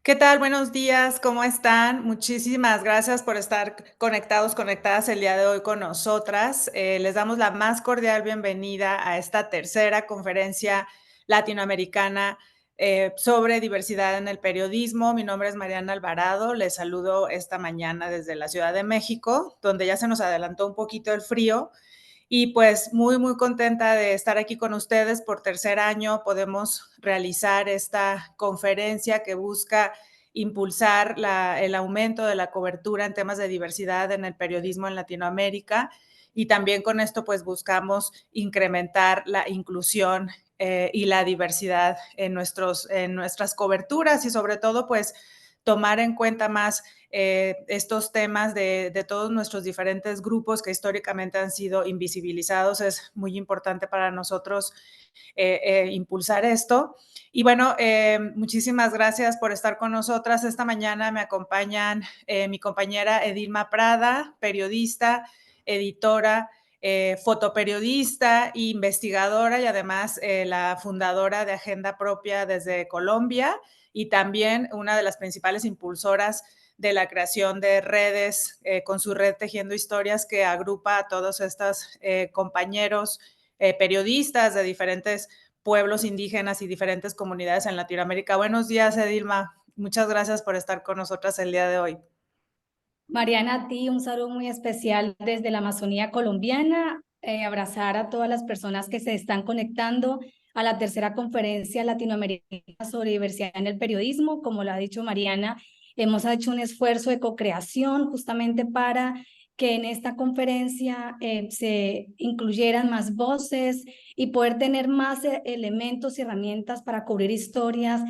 ¿Qué tal? Buenos días, ¿cómo están? Muchísimas gracias por estar conectados, conectadas el día de hoy con nosotras. Les damos la más cordial bienvenida a esta tercera conferencia latinoamericana sobre diversidad en el periodismo. Mi nombre es Mariana Alvarado, les saludo esta mañana desde la Ciudad de México, donde ya se nos adelantó un poquito el frío. Y pues muy contenta de estar aquí con ustedes por tercer año. Podemos realizar esta conferencia que busca impulsar el aumento de la cobertura en temas de diversidad en el periodismo en Latinoamérica, y también con esto pues buscamos incrementar la inclusión y la diversidad en nuestras coberturas, y sobre todo pues tomar en cuenta más estos temas de todos nuestros diferentes grupos que históricamente han sido invisibilizados. Es muy importante para nosotros impulsar esto. Y bueno, muchísimas gracias por estar con nosotras. Esta mañana me acompañan mi compañera Edilma Prada, periodista, editora, fotoperiodista, investigadora, y además la fundadora de Agenda Propia desde Colombia, y también una de las principales impulsoras de la creación de redes, con su red Tejiendo Historias, que agrupa a todos estos compañeros periodistas de diferentes pueblos indígenas y diferentes comunidades en Latinoamérica. Buenos días, Edilma. Muchas gracias por estar con nosotras el día de hoy. Mariana, a ti un saludo muy especial desde la Amazonía colombiana, abrazar a todas las personas que se están conectando a la tercera conferencia latinoamericana sobre diversidad en el periodismo. Como lo ha dicho Mariana, hemos hecho un esfuerzo de co-creación justamente para que en esta conferencia se incluyeran más voces y poder tener más elementos y herramientas para cubrir historias,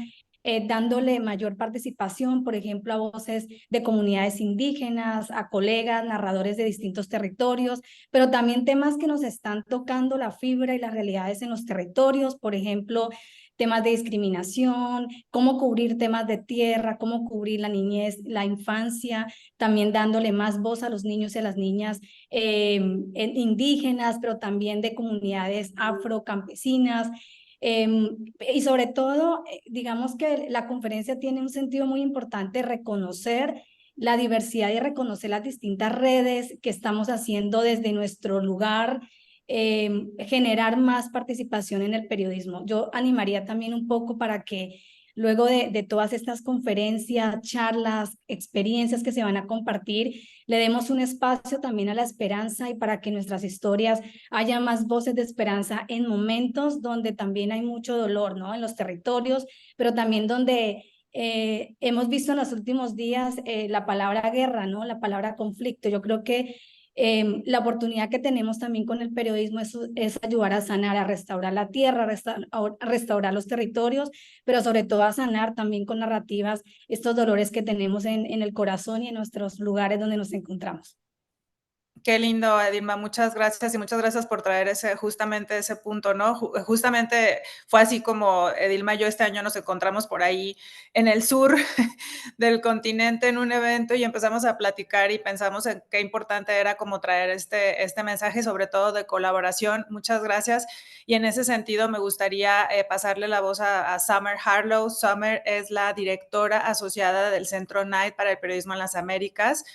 dándole mayor participación, por ejemplo, a voces de comunidades indígenas, a colegas, narradores de distintos territorios, pero también temas que nos están tocando la fibra y las realidades en los territorios, por ejemplo, temas de discriminación, cómo cubrir temas de tierra, cómo cubrir la niñez, la infancia, también dándole más voz a los niños y a las niñas indígenas, pero también de comunidades afrocampesinas. Y sobre todo, digamos que la conferencia tiene un sentido muy importante, reconocer la diversidad y reconocer las distintas redes que estamos haciendo desde nuestro lugar, generar más participación en el periodismo. Yo animaría también un poco para que luego de todas estas conferencias, charlas, experiencias que se van a compartir, le demos un espacio también a la esperanza y para que nuestras historias haya más voces de esperanza en momentos donde también hay mucho dolor, ¿no? En los territorios, pero también donde hemos visto en los últimos días la palabra guerra, ¿no? La palabra conflicto. Yo creo que la oportunidad que tenemos también con el periodismo es ayudar a sanar, a restaurar la tierra, a restaurar los territorios, pero sobre todo a sanar también con narrativas estos dolores que tenemos en el corazón y en nuestros lugares donde nos encontramos. Qué lindo, Edilma, muchas gracias, y muchas gracias por traer justamente ese punto, ¿no? Justamente fue así como Edilma y yo este año nos encontramos por ahí en el sur del continente en un evento, y empezamos a platicar y pensamos en qué importante era como traer este mensaje, sobre todo de colaboración. Muchas gracias. Y en ese sentido me gustaría pasarle la voz a Summer Harlow. Summer es la directora asociada del Centro Knight para el Periodismo en las Américas,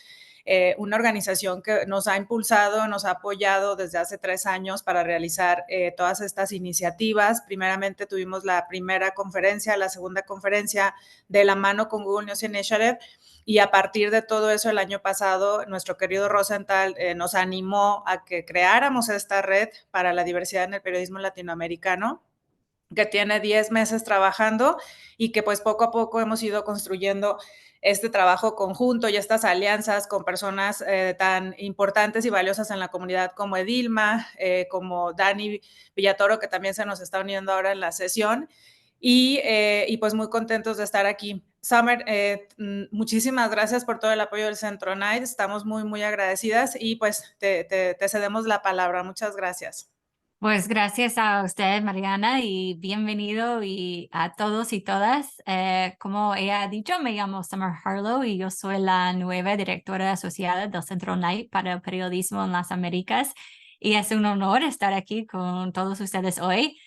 una organización que nos ha impulsado, nos ha apoyado desde hace 3 años para realizar todas estas iniciativas. Primeramente tuvimos la primera conferencia, la segunda conferencia de la mano con Google News Initiative, y a partir de todo eso el año pasado nuestro querido Rosenthal nos animó a que creáramos esta red para la diversidad en el periodismo latinoamericano, que tiene 10 meses trabajando, y que pues poco a poco hemos ido construyendo este trabajo conjunto y estas alianzas con personas tan importantes y valiosas en la comunidad como Edilma, como Dani Villatoro, que también se nos está uniendo ahora en la sesión, y pues muy contentos de estar aquí. Summer, muchísimas gracias por todo el apoyo del Centro Night, estamos muy agradecidas, y pues te cedemos la palabra. Muchas gracias. Pues gracias a usted, Mariana, y bienvenido y a todos y todas. Como ella ha dicho, me llamo Summer Harlow y yo soy la nueva directora asociada del Centro Knight para el Periodismo en las Américas. Y es un honor estar aquí con todos ustedes hoy,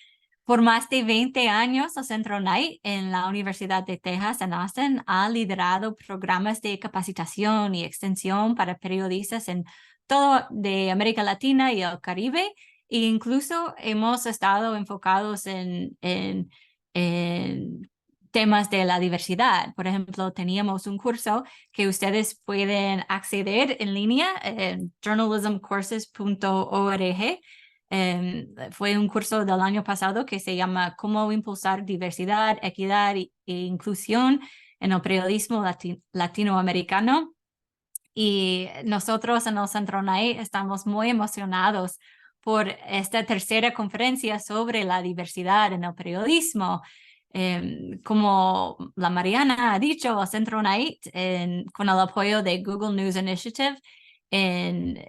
Por más de 20 años, el Centro Knight en la Universidad de Texas en Austin ha liderado programas de capacitación y extensión para periodistas en todo de América Latina y el Caribe. E incluso hemos estado enfocados en temas de la diversidad. Por ejemplo, teníamos un curso que ustedes pueden acceder en línea en journalismcourses.org. Fue un curso del año pasado que se llama Cómo impulsar diversidad, equidad e inclusión en el periodismo latinoamericano. Y nosotros en el Centro Knight estamos muy emocionados por esta tercera conferencia sobre la diversidad en el periodismo. Como la Mariana ha dicho, el Centro Knight, con el apoyo de Google News Initiative, en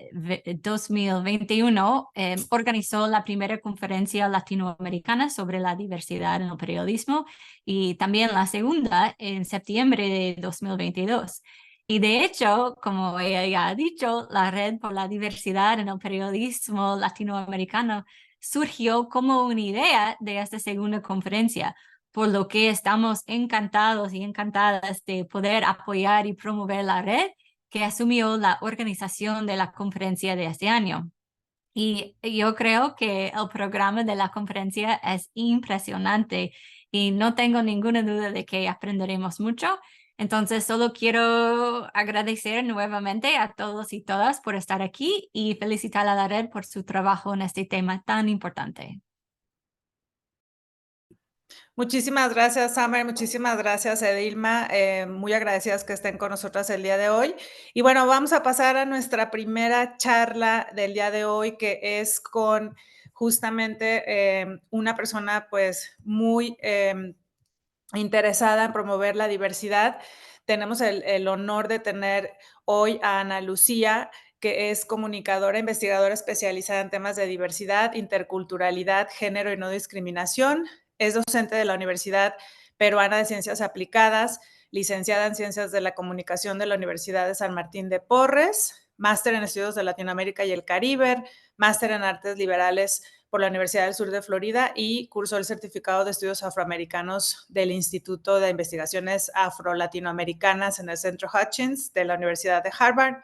2021 organizó la primera conferencia latinoamericana sobre la diversidad en el periodismo y también la segunda en septiembre de 2022. Y de hecho, como ella ya ha dicho, la Red por la Diversidad en el Periodismo Latinoamericano surgió como una idea de esta segunda conferencia, por lo que estamos encantados y encantadas de poder apoyar y promover la red que asumió la organización de la conferencia de este año. Y yo creo que el programa de la conferencia es impresionante y no tengo ninguna duda de que aprenderemos mucho. Entonces, solo quiero agradecer nuevamente a todos y todas por estar aquí y felicitar a la red por su trabajo en este tema tan importante. Muchísimas gracias, Summer. Muchísimas gracias, Edilma. Muy agradecidas que estén con nosotras el día de hoy. Y bueno, vamos a pasar a nuestra primera charla del día de hoy, que es con justamente una persona pues muy interesada en promover la diversidad. Tenemos el honor de tener hoy a Ana Lucía, que es comunicadora, investigadora especializada en temas de diversidad, interculturalidad, género y no discriminación. Es docente de la Universidad Peruana de Ciencias Aplicadas, licenciada en Ciencias de la Comunicación de la Universidad de San Martín de Porres, máster en Estudios de Latinoamérica y el Caribe, máster en Artes Liberales por la Universidad del Sur de Florida y cursó el certificado de estudios afroamericanos del Instituto de Investigaciones Afro-Latinoamericanas en el Centro Hutchins de la Universidad de Harvard.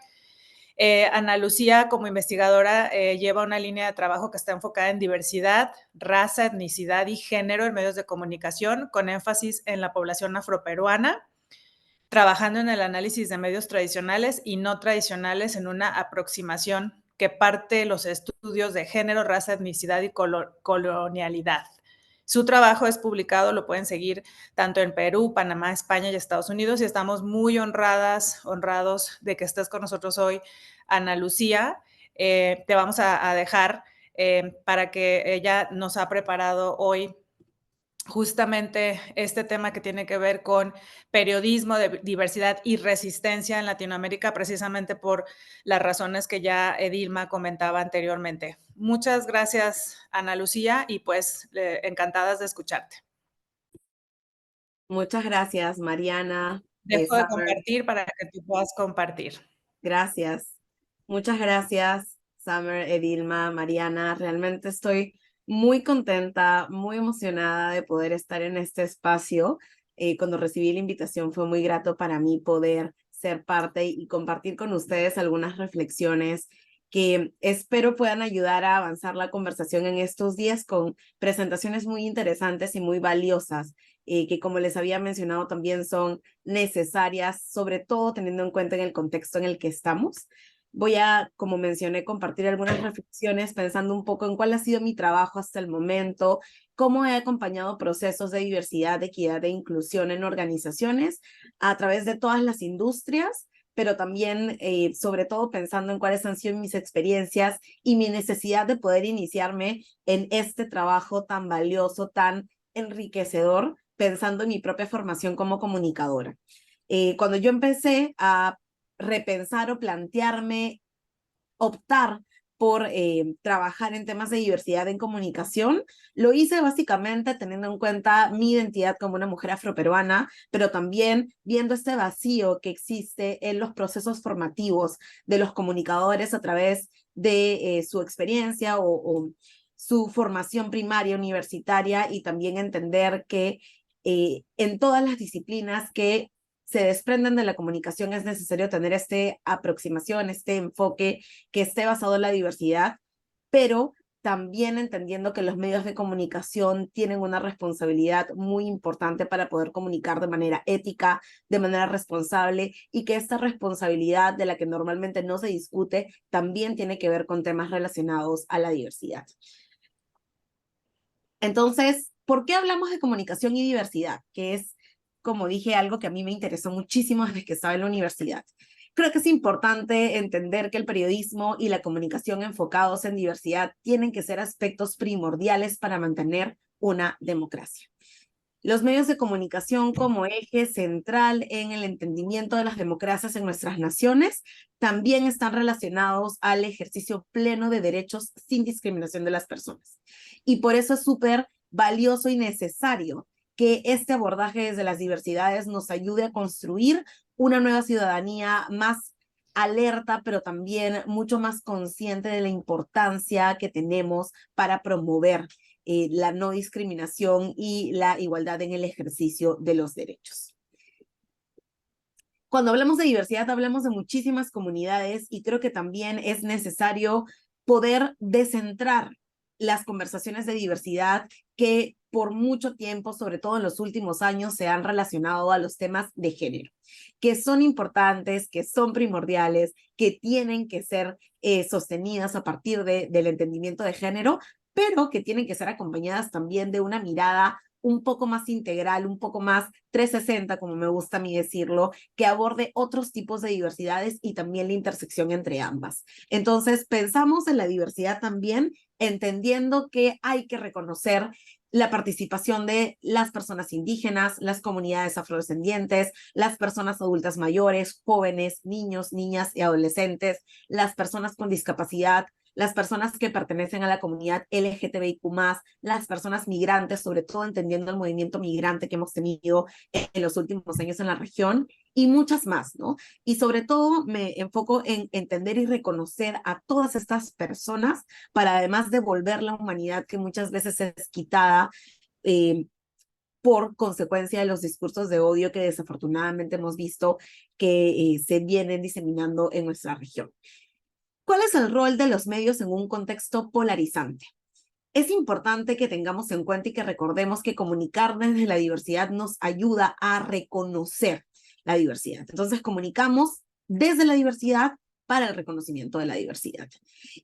Ana Lucía, como investigadora, lleva una línea de trabajo que está enfocada en diversidad, raza, etnicidad y género en medios de comunicación, con énfasis en la población afroperuana, trabajando en el análisis de medios tradicionales y no tradicionales en una aproximación que parte de los estudios de género, raza, etnicidad y colonialidad. Su trabajo es publicado, lo pueden seguir tanto en Perú, Panamá, España y Estados Unidos, y estamos muy honrados de que estés con nosotros hoy, Ana Lucía. Te vamos a dejar para que ella nos ha preparado hoy justamente este tema que tiene que ver con periodismo de diversidad y resistencia en Latinoamérica, precisamente por las razones que ya Edilma comentaba anteriormente. Muchas gracias, Ana Lucía, y pues encantadas de escucharte. Muchas gracias, Mariana. Dejo de compartir para que tú puedas compartir. Gracias. Muchas gracias, Summer, Edilma, Mariana. Realmente estoy muy contenta, muy emocionada de poder estar en este espacio. Cuando recibí la invitación fue muy grato para mí poder ser parte y compartir con ustedes algunas reflexiones que espero puedan ayudar a avanzar la conversación en estos días con presentaciones muy interesantes y muy valiosas, que como les había mencionado también son necesarias, sobre todo teniendo en cuenta en el contexto en el que estamos. Voy a, como mencioné, compartir algunas reflexiones pensando un poco en cuál ha sido mi trabajo hasta el momento, cómo he acompañado procesos de diversidad, equidad e inclusión en organizaciones a través de todas las industrias, pero también, sobre todo, pensando en cuáles han sido mis experiencias y mi necesidad de poder iniciarme en este trabajo tan valioso, tan enriquecedor, pensando en mi propia formación como comunicadora. Cuando yo empecé a repensar o plantearme, optar por trabajar en temas de diversidad en comunicación, lo hice básicamente teniendo en cuenta mi identidad como una mujer afroperuana, pero también viendo este vacío que existe en los procesos formativos de los comunicadores a través de su experiencia o su formación primaria, universitaria, y también entender que en todas las disciplinas que se desprenden de la comunicación es necesario tener esta aproximación, este enfoque que esté basado en la diversidad, pero también entendiendo que los medios de comunicación tienen una responsabilidad muy importante para poder comunicar de manera ética, de manera responsable, y que esta responsabilidad de la que normalmente no se discute también tiene que ver con temas relacionados a la diversidad. Entonces, ¿por qué hablamos de comunicación y diversidad? Que es, como dije, algo que a mí me interesó muchísimo desde que estaba en la universidad. Creo que es importante entender que el periodismo y la comunicación enfocados en diversidad tienen que ser aspectos primordiales para mantener una democracia. Los medios de comunicación como eje central en el entendimiento de las democracias en nuestras naciones también están relacionados al ejercicio pleno de derechos sin discriminación de las personas. Y por eso es súper valioso y necesario que este abordaje desde las diversidades nos ayude a construir una nueva ciudadanía más alerta, pero también mucho más consciente de la importancia que tenemos para promover la no discriminación y la igualdad en el ejercicio de los derechos. Cuando hablamos de diversidad, hablamos de muchísimas comunidades, y creo que también es necesario poder descentrar las conversaciones de diversidad que por mucho tiempo, sobre todo en los últimos años, se han relacionado a los temas de género, que son importantes, que son primordiales, que tienen que ser sostenidas a partir del entendimiento de género, pero que tienen que ser acompañadas también de una mirada un poco más integral, un poco más 360, como me gusta a mí decirlo, que aborde otros tipos de diversidades y también la intersección entre ambas. Entonces, pensamos en la diversidad también, entendiendo que hay que reconocer la participación de las personas indígenas, las comunidades afrodescendientes, las personas adultas mayores, jóvenes, niños, niñas y adolescentes, las personas con discapacidad, las personas que pertenecen a la comunidad LGTBIQ+, las personas migrantes, sobre todo entendiendo el movimiento migrante que hemos tenido en los últimos años en la región, y muchas más, ¿no? Y sobre todo me enfoco en entender y reconocer a todas estas personas para además devolver la humanidad que muchas veces es quitada por consecuencia de los discursos de odio que desafortunadamente hemos visto que se vienen diseminando en nuestra región. ¿Cuál es el rol de los medios en un contexto polarizante? Es importante que tengamos en cuenta y que recordemos que comunicar desde la diversidad nos ayuda a reconocer la diversidad. Entonces, comunicamos desde la diversidad para el reconocimiento de la diversidad.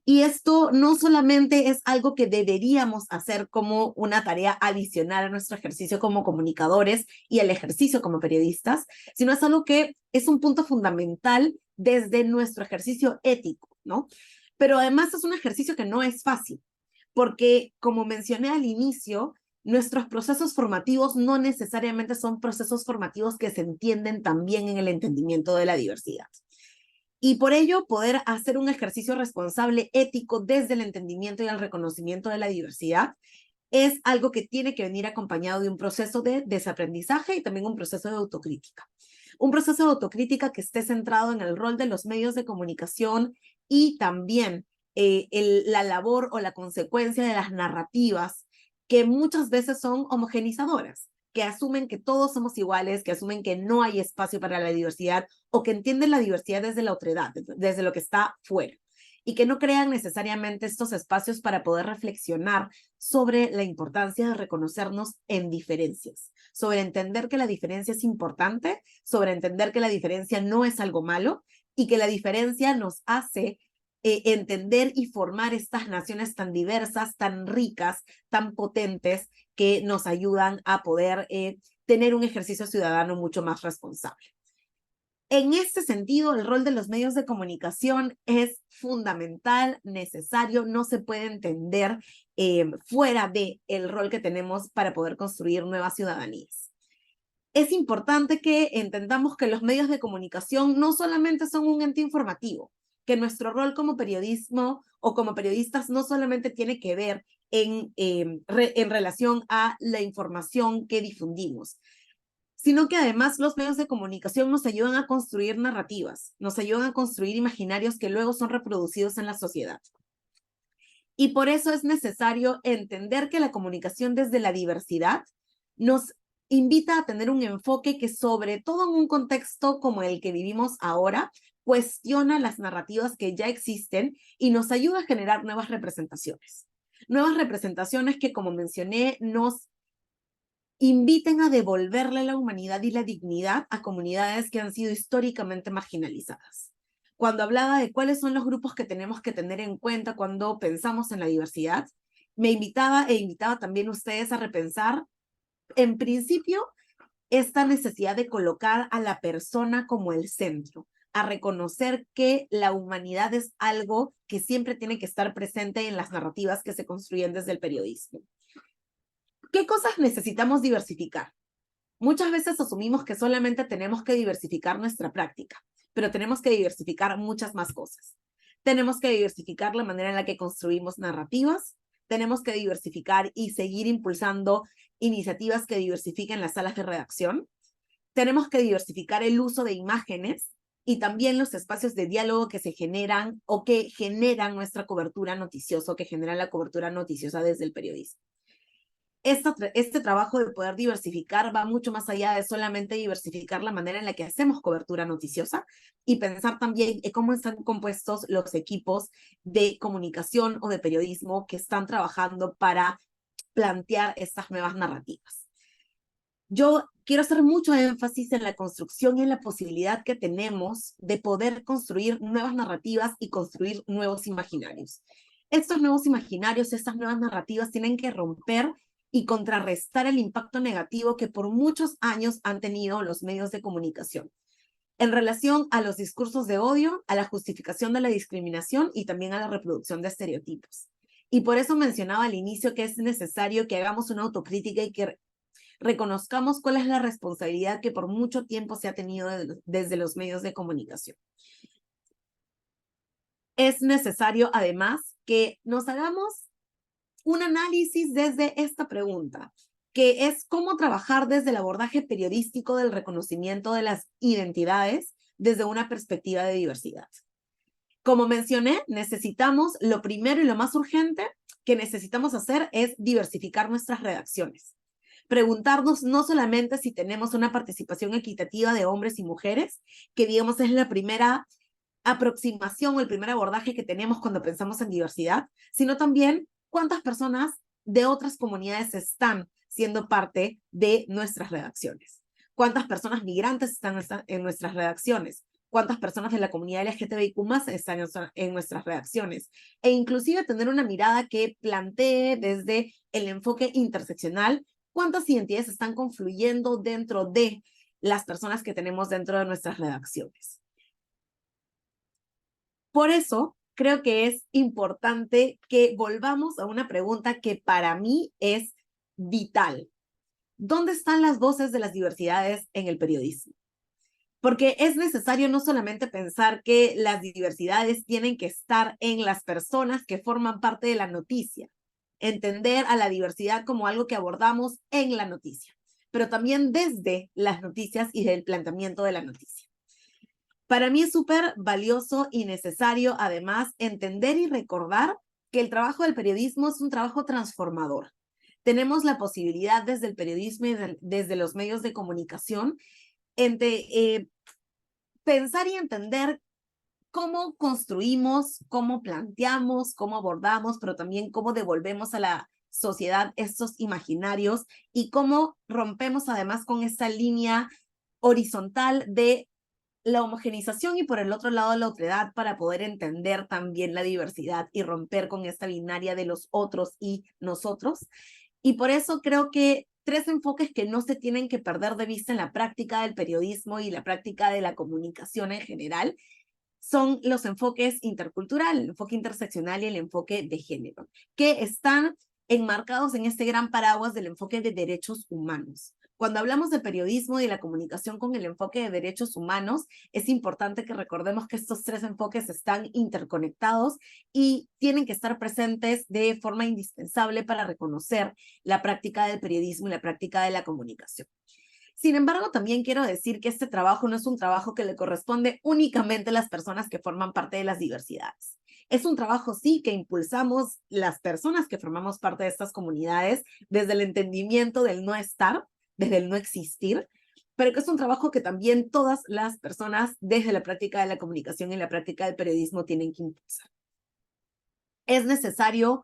Y esto no solamente es algo que deberíamos hacer como una tarea adicional a nuestro ejercicio como comunicadores y el ejercicio como periodistas, sino es algo que es un punto fundamental desde nuestro ejercicio ético, ¿no? Pero además es un ejercicio que no es fácil, porque como mencioné al inicio, nuestros procesos formativos no necesariamente son procesos formativos que se entienden también en el entendimiento de la diversidad. Y por ello, poder hacer un ejercicio responsable ético desde el entendimiento y el reconocimiento de la diversidad es algo que tiene que venir acompañado de un proceso de desaprendizaje y también un proceso de autocrítica. Un proceso de autocrítica que esté centrado en el rol de los medios de comunicación y también la labor o la consecuencia de las narrativas que muchas veces son homogenizadoras, que asumen que todos somos iguales, que asumen que no hay espacio para la diversidad o que entienden la diversidad desde la otredad, desde lo que está fuera, y que no crean necesariamente estos espacios para poder reflexionar sobre la importancia de reconocernos en diferencias, sobre entender que la diferencia es importante, sobre entender que la diferencia no es algo malo y que la diferencia nos hace entender y formar estas naciones tan diversas, tan ricas, tan potentes, que nos ayudan a poder tener un ejercicio ciudadano mucho más responsable. En este sentido, el rol de los medios de comunicación es fundamental, necesario, no se puede entender fuera del rol que tenemos para poder construir nuevas ciudadanías. Es importante que entendamos que los medios de comunicación no solamente son un ente informativo, que nuestro rol como periodismo o como periodistas no solamente tiene que ver en relación a la información que difundimos, sino que además los medios de comunicación nos ayudan a construir narrativas, nos ayudan a construir imaginarios que luego son reproducidos en la sociedad. Y por eso es necesario entender que la comunicación desde la diversidad nos invita a tener un enfoque que, sobre todo en un contexto como el que vivimos ahora, cuestiona las narrativas que ya existen y nos ayuda a generar nuevas representaciones. Nuevas representaciones que, como mencioné, nos inviten a devolverle la humanidad y la dignidad a comunidades que han sido históricamente marginalizadas. Cuando hablaba de cuáles son los grupos que tenemos que tener en cuenta cuando pensamos en la diversidad, me invitaba también a ustedes a repensar, en principio, esta necesidad de colocar a la persona como el centro, a reconocer que la humanidad es algo que siempre tiene que estar presente en las narrativas que se construyen desde el periodismo. ¿Qué cosas necesitamos diversificar? Muchas veces asumimos que solamente tenemos que diversificar nuestra práctica, pero tenemos que diversificar muchas más cosas. Tenemos que diversificar la manera en la que construimos narrativas, tenemos que diversificar y seguir impulsando iniciativas que diversifiquen las salas de redacción, tenemos que diversificar el uso de imágenes y también los espacios de diálogo que se generan o que generan nuestra cobertura noticiosa o que generan la cobertura noticiosa desde el periodismo. Este trabajo de poder diversificar va mucho más allá de solamente diversificar la manera en la que hacemos cobertura noticiosa y pensar también en cómo están compuestos los equipos de comunicación o de periodismo que están trabajando para plantear estas nuevas narrativas. Yo quiero hacer mucho énfasis en la construcción y en la posibilidad que tenemos de poder construir nuevas narrativas y construir nuevos imaginarios. Estos nuevos imaginarios, estas nuevas narrativas tienen que romper y contrarrestar el impacto negativo que por muchos años han tenido los medios de comunicación en relación a los discursos de odio, a la justificación de la discriminación y también a la reproducción de estereotipos. Y por eso mencionaba al inicio que es necesario que hagamos una autocrítica y que reconozcamos cuál es la responsabilidad que por mucho tiempo se ha tenido desde los medios de comunicación. Es necesario, además, que nos hagamos un análisis desde esta pregunta, que es cómo trabajar desde el abordaje periodístico del reconocimiento de las identidades desde una perspectiva de diversidad. Como mencioné, necesitamos, lo primero y lo más urgente que necesitamos hacer es diversificar nuestras redacciones. Preguntarnos no solamente si tenemos una participación equitativa de hombres y mujeres, que digamos es la primera aproximación o el primer abordaje que tenemos cuando pensamos en diversidad, sino también cuántas personas de otras comunidades están siendo parte de nuestras redacciones. Cuántas personas migrantes están en nuestras redacciones. Cuántas personas de la comunidad LGTBIQ+ están en nuestras redacciones. E inclusive tener una mirada que plantee desde el enfoque interseccional cuántas identidades están confluyendo dentro de las personas que tenemos dentro de nuestras redacciones. Por eso, creo que es importante que volvamos a una pregunta que para mí es vital. ¿Dónde están las voces de las diversidades en el periodismo? Porque es necesario no solamente pensar que las diversidades tienen que estar en las personas que forman parte de la noticia, entender a la diversidad como algo que abordamos en la noticia, pero también desde las noticias y del planteamiento de la noticia. Para mí es súper valioso y necesario, además, entender y recordar que el trabajo del periodismo es un trabajo transformador. Tenemos la posibilidad desde el periodismo y desde los medios de comunicación pensar y entender cómo construimos, cómo planteamos, cómo abordamos, pero también cómo devolvemos a la sociedad estos imaginarios y cómo rompemos además con esta línea horizontal de la homogenización y por el otro lado la otredad para poder entender también la diversidad y romper con esta binaria de los otros y nosotros. Y por eso creo que 3 enfoques que no se tienen que perder de vista en la práctica del periodismo y la práctica de la comunicación en general son los enfoques intercultural, el enfoque interseccional y el enfoque de género, que están enmarcados en este gran paraguas del enfoque de derechos humanos. Cuando hablamos de periodismo y de la comunicación con el enfoque de derechos humanos, es importante que recordemos que estos 3 enfoques están interconectados y tienen que estar presentes de forma indispensable para reconocer la práctica del periodismo y la práctica de la comunicación. Sin embargo, también quiero decir que este trabajo no es un trabajo que le corresponde únicamente a las personas que forman parte de las diversidades. Es un trabajo, sí, que impulsamos las personas que formamos parte de estas comunidades desde el entendimiento del no estar, desde el no existir, pero que es un trabajo que también todas las personas desde la práctica de la comunicación y la práctica del periodismo tienen que impulsar. Es necesario,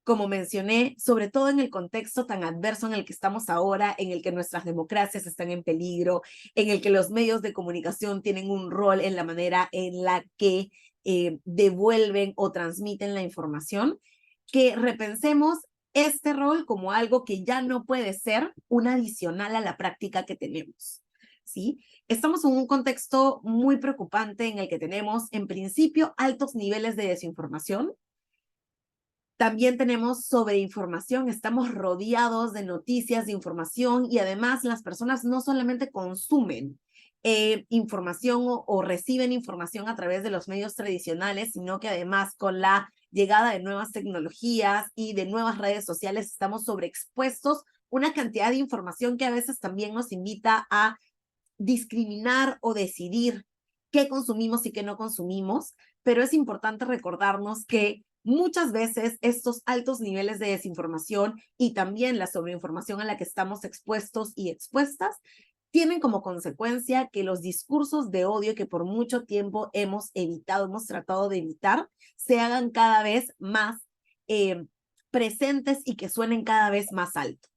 como mencioné, sobre todo en el contexto tan adverso en el que estamos ahora, en el que nuestras democracias están en peligro, en el que los medios de comunicación tienen un rol en la manera en la que devuelven o transmiten la información, que repensemos este rol como algo que ya no puede ser un adicional a la práctica que tenemos, ¿sí? Estamos en un contexto muy preocupante en el que tenemos, en principio, altos niveles de desinformación. También tenemos sobreinformación, estamos rodeados de noticias, de información, y además las personas no solamente consumen información o reciben información a través de los medios tradicionales, sino que además con la llegada de nuevas tecnologías y de nuevas redes sociales estamos sobreexpuestos una cantidad de información que a veces también nos invita a discriminar o decidir qué consumimos y qué no consumimos, pero es importante recordarnos que muchas veces estos altos niveles de desinformación y también la sobreinformación a la que estamos expuestos y expuestas tienen como consecuencia que los discursos de odio que por mucho tiempo hemos evitado, hemos tratado de evitar, se hagan cada vez más presentes y que suenen cada vez más alto.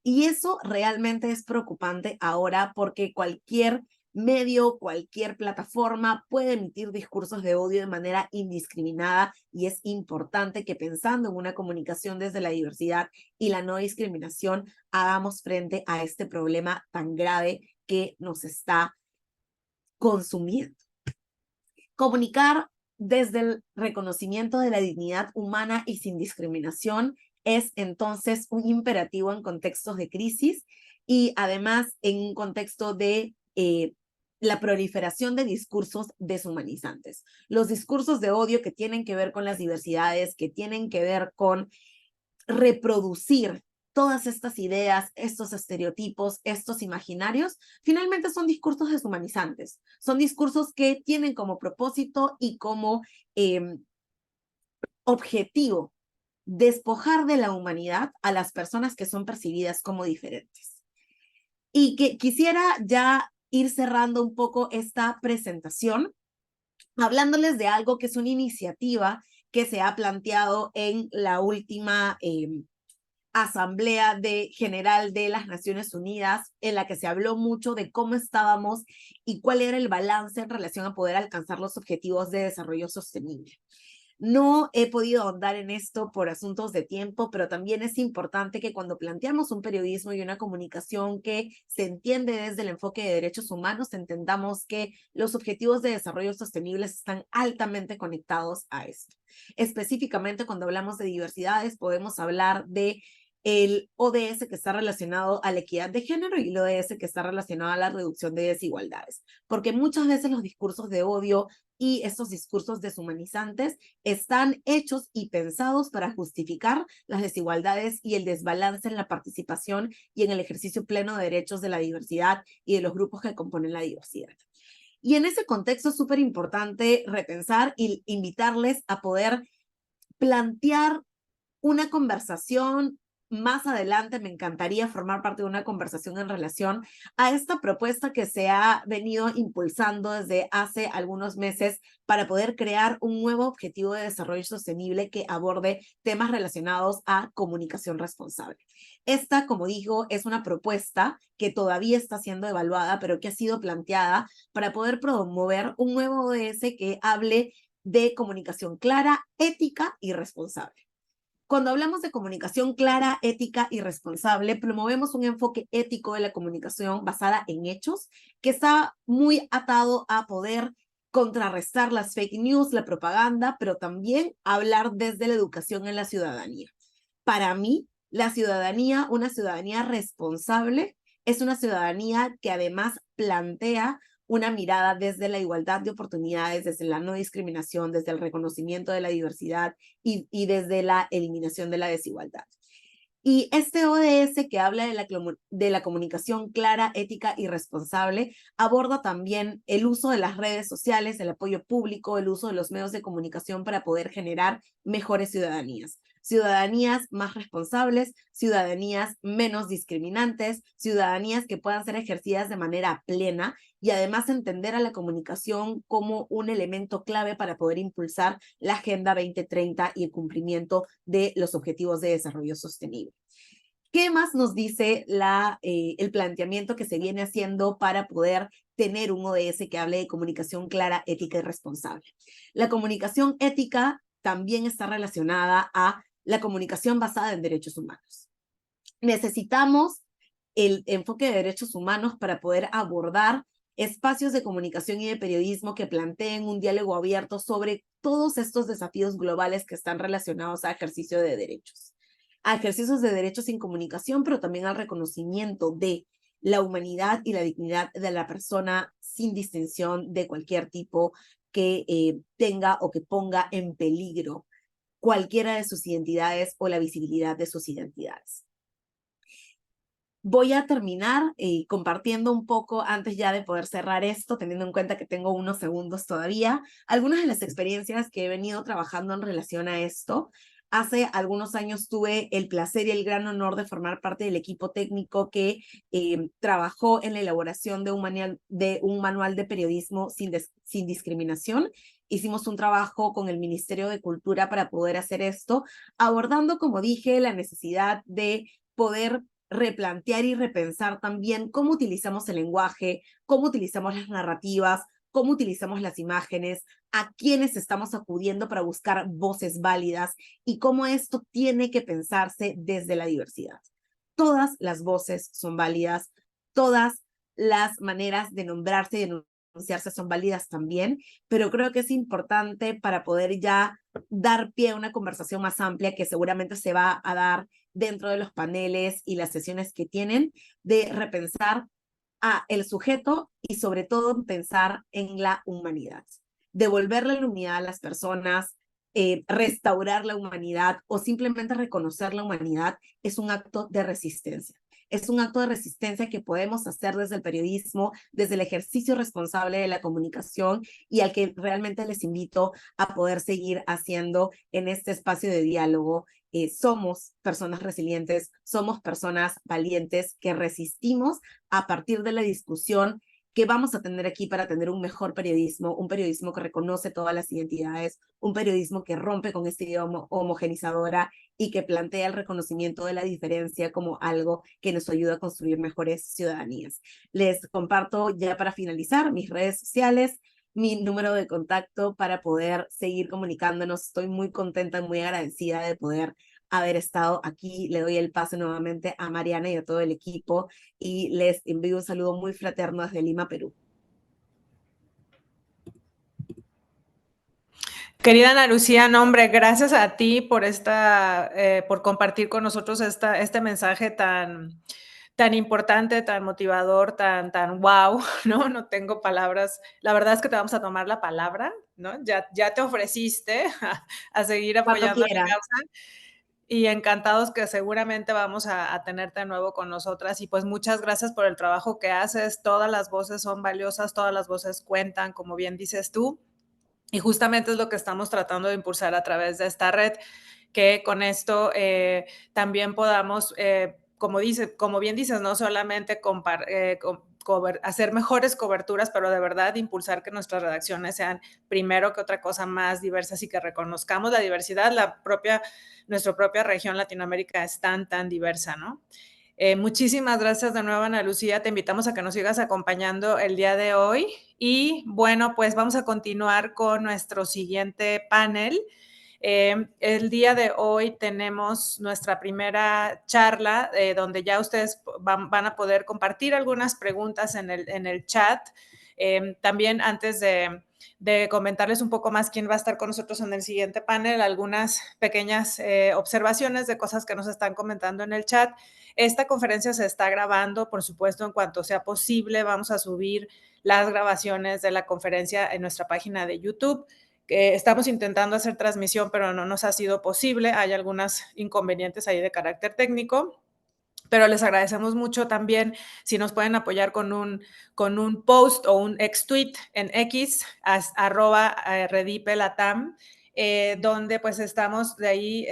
Y eso realmente es preocupante ahora porque cualquier medio, cualquier plataforma puede emitir discursos de odio de manera indiscriminada, y es importante que, pensando en una comunicación desde la diversidad y la no discriminación, hagamos frente a este problema tan grave que nos está consumiendo. Comunicar desde el reconocimiento de la dignidad humana y sin discriminación es entonces un imperativo en contextos de crisis y además en un contexto de la proliferación de discursos deshumanizantes. Los discursos de odio que tienen que ver con las diversidades, que tienen que ver con reproducir todas estas ideas, estos estereotipos, estos imaginarios, finalmente son discursos deshumanizantes. Son discursos que tienen como propósito y como objetivo despojar de la humanidad a las personas que son percibidas como diferentes. Y que quisiera ya ir cerrando un poco esta presentación, hablándoles de algo que es una iniciativa que se ha planteado en la última Asamblea General de las Naciones Unidas, en la que se habló mucho de cómo estábamos y cuál era el balance en relación a poder alcanzar los objetivos de desarrollo sostenible. No he podido ahondar en esto por asuntos de tiempo, pero también es importante que cuando planteamos un periodismo y una comunicación que se entiende desde el enfoque de derechos humanos, entendamos que los objetivos de desarrollo sostenible están altamente conectados a esto. Específicamente, cuando hablamos de diversidades, podemos hablar de el ODS que está relacionado a la equidad de género y el ODS que está relacionado a la reducción de desigualdades, porque muchas veces los discursos de odio y estos discursos deshumanizantes están hechos y pensados para justificar las desigualdades y el desbalance en la participación y en el ejercicio pleno de derechos de la diversidad y de los grupos que componen la diversidad. Y en ese contexto es súper importante repensar y invitarles a poder plantear una conversación. Más adelante me encantaría formar parte de una conversación en relación a esta propuesta que se ha venido impulsando desde hace algunos meses para poder crear un nuevo objetivo de desarrollo sostenible que aborde temas relacionados a comunicación responsable. Esta, como digo, es una propuesta que todavía está siendo evaluada, pero que ha sido planteada para poder promover un nuevo ODS que hable de comunicación clara, ética y responsable. Cuando hablamos de comunicación clara, ética y responsable, promovemos un enfoque ético de la comunicación basada en hechos, que está muy atado a poder contrarrestar las fake news, la propaganda, pero también hablar desde la educación en la ciudadanía. Para mí, la ciudadanía, una ciudadanía responsable, es una ciudadanía que además plantea una mirada desde la igualdad de oportunidades, desde la no discriminación, desde el reconocimiento de la diversidad y desde la eliminación de la desigualdad. Y este ODS que habla de la comunicación clara, ética y responsable aborda también el uso de las redes sociales, el apoyo público, el uso de los medios de comunicación para poder generar mejores ciudadanías. Ciudadanías más responsables, ciudadanías menos discriminantes, ciudadanías que puedan ser ejercidas de manera plena y además entender a la comunicación como un elemento clave para poder impulsar la Agenda 2030 y el cumplimiento de los Objetivos de Desarrollo Sostenible. ¿Qué más nos dice el planteamiento que se viene haciendo para poder tener un ODS que hable de comunicación clara, ética y responsable? La comunicación ética también está relacionada a la comunicación basada en derechos humanos. Necesitamos el enfoque de derechos humanos para poder abordar espacios de comunicación y de periodismo que planteen un diálogo abierto sobre todos estos desafíos globales que están relacionados a ejercicio de derechos. A ejercicios de derechos en comunicación, pero también al reconocimiento de la humanidad y la dignidad de la persona sin distinción de cualquier tipo que tenga o que ponga en peligro cualquiera de sus identidades o la visibilidad de sus identidades. Voy a terminar compartiendo un poco, antes ya de poder cerrar esto, teniendo en cuenta que tengo unos segundos todavía, algunas de las experiencias que he venido trabajando en relación a esto. Hace algunos años tuve el placer y el gran honor de formar parte del equipo técnico que trabajó en la elaboración de un manual de periodismo sin discriminación. Hicimos un trabajo con el Ministerio de Cultura para poder hacer esto, abordando, como dije, la necesidad de poder replantear y repensar también cómo utilizamos el lenguaje, cómo utilizamos las narrativas, cómo utilizamos las imágenes, a quiénes estamos acudiendo para buscar voces válidas y cómo esto tiene que pensarse desde la diversidad. Todas las voces son válidas, todas las maneras de nombrarse y de denunciarse son válidas también, pero creo que es importante para poder ya dar pie a una conversación más amplia que seguramente se va a dar dentro de los paneles y las sesiones que tienen, de repensar a el sujeto y sobre todo pensar en la humanidad. Devolverle la humanidad a las personas, restaurar la humanidad o simplemente reconocer la humanidad es un acto de resistencia. Es un acto de resistencia que podemos hacer desde el periodismo, desde el ejercicio responsable de la comunicación y al que realmente les invito a poder seguir haciendo en este espacio de diálogo. Somos personas resilientes, somos personas valientes que resistimos a partir de la discusión que vamos a tener aquí para tener un mejor periodismo, un periodismo que reconoce todas las identidades, un periodismo que rompe con esta idea homogenizadora y que plantea el reconocimiento de la diferencia como algo que nos ayuda a construir mejores ciudadanías. Les comparto ya para finalizar mis redes sociales, mi número de contacto para poder seguir comunicándonos. Estoy muy contenta, muy agradecida de poder haber estado aquí. Le doy el paso nuevamente a Mariana y a todo el equipo y les envío un saludo muy fraterno desde Lima, Perú. Querida Ana Lucía, no, hombre, gracias a ti por por compartir con nosotros este mensaje tan importante, tan motivador, tan wow, ¿no? No tengo palabras. La verdad es que te vamos a tomar la palabra, ¿no? Ya te ofreciste a seguir apoyando la causa y encantados que seguramente vamos a tenerte de nuevo con nosotras. Y pues muchas gracias por el trabajo que haces. Todas las voces son valiosas, todas las voces cuentan, como bien dices tú. Y justamente es lo que estamos tratando de impulsar a través de esta red, que con esto también podamos, como bien dices, no solamente hacer mejores coberturas, pero de verdad impulsar que nuestras redacciones sean primero que otra cosa más diversas y que reconozcamos la diversidad. Nuestra propia región Latinoamérica es tan diversa, ¿no? Muchísimas gracias de nuevo, Ana Lucía. Te invitamos a que nos sigas acompañando el día de hoy. Y bueno, pues vamos a continuar con nuestro siguiente panel. El día de hoy tenemos nuestra primera charla donde ya ustedes van a poder compartir algunas preguntas en el chat. También antes de comentarles un poco más quién va a estar con nosotros en el siguiente panel, algunas pequeñas observaciones de cosas que nos están comentando en el chat. Esta conferencia se está grabando, por supuesto, en cuanto sea posible, vamos a subir las grabaciones de la conferencia en nuestra página de YouTube. Estamos intentando hacer transmisión, pero no nos ha sido posible. Hay algunos inconvenientes ahí de carácter técnico. Pero les agradecemos mucho también si nos pueden apoyar con un post o un ex-tweet en X, @redipelatam, donde pues estamos de ahí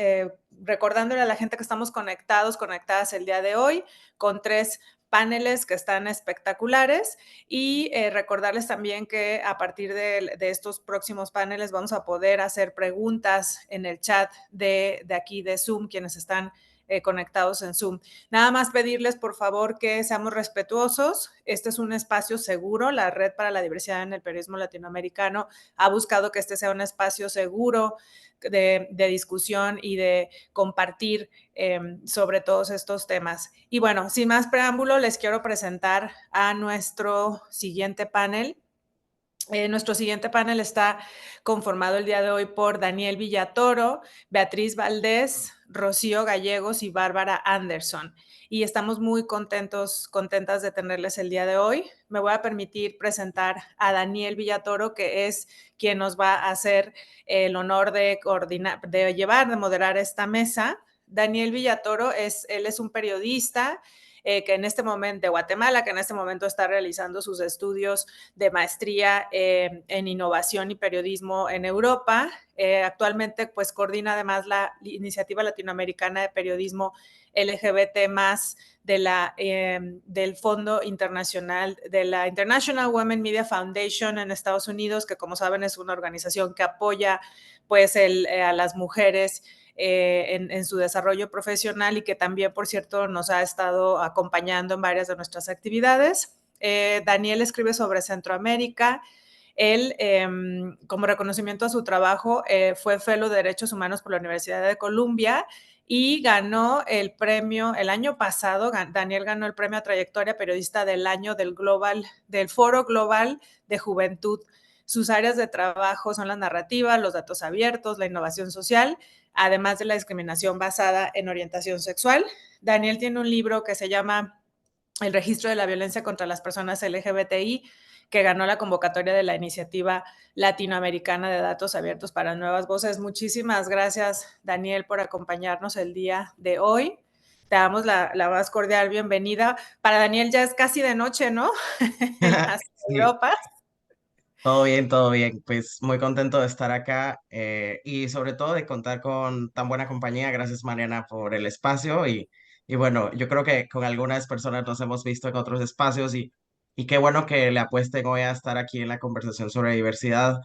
recordándole a la gente que estamos conectadas el día de hoy con 3 paneles que están espectaculares y recordarles también que a partir de estos próximos paneles vamos a poder hacer preguntas en el chat de aquí de Zoom, quienes están conectados en Zoom. Nada más pedirles, por favor, que seamos respetuosos. Este es un espacio seguro. La Red para la Diversidad en el Periodismo Latinoamericano ha buscado que este sea un espacio seguro de discusión y de compartir sobre todos estos temas. Y bueno, sin más preámbulo, les quiero presentar a nuestro siguiente panel. Nuestro siguiente panel está conformado el día de hoy por Daniel Villatoro, Beatriz Valdés, Rocío Gallegos y Bárbara Anderson. Y estamos muy contentas de tenerles el día de hoy. Me voy a permitir presentar a Daniel Villatoro, que es quien nos va a hacer el honor de moderar esta mesa. Daniel Villatoro él es un periodista que en este momento de Guatemala, que en este momento está realizando sus estudios de maestría en innovación y periodismo en Europa. Actualmente pues coordina además la Iniciativa Latinoamericana de Periodismo LGBT+, del Fondo Internacional de la International Women Media Foundation en Estados Unidos, que como saben es una organización que apoya pues a las mujeres en su desarrollo profesional y que también, por cierto, nos ha estado acompañando en varias de nuestras actividades. Daniel escribe sobre Centroamérica. Él, como reconocimiento a su trabajo, fue Fellow de Derechos Humanos por la Universidad de Columbia y ganó el premio, el año pasado, Daniel ganó el premio a Trayectoria Periodista del Año del Foro Global de Juventud. Sus áreas de trabajo son la narrativa, los datos abiertos, la innovación social, además de la discriminación basada en orientación sexual. Daniel tiene un libro que se llama El registro de la violencia contra las personas LGBTI, que ganó la convocatoria de la Iniciativa Latinoamericana de Datos Abiertos para Nuevas Voces. Muchísimas gracias, Daniel, por acompañarnos el día de hoy. Te damos la más cordial bienvenida. Para Daniel ya es casi de noche, ¿no? En las Sí, Europas. todo bien. Pues muy contento de estar acá y sobre todo de contar con tan buena compañía. Gracias, Mariana, por el espacio. Y bueno, yo creo que con algunas personas nos hemos visto en otros espacios y qué bueno que le apuesten hoy a estar aquí en la conversación sobre diversidad.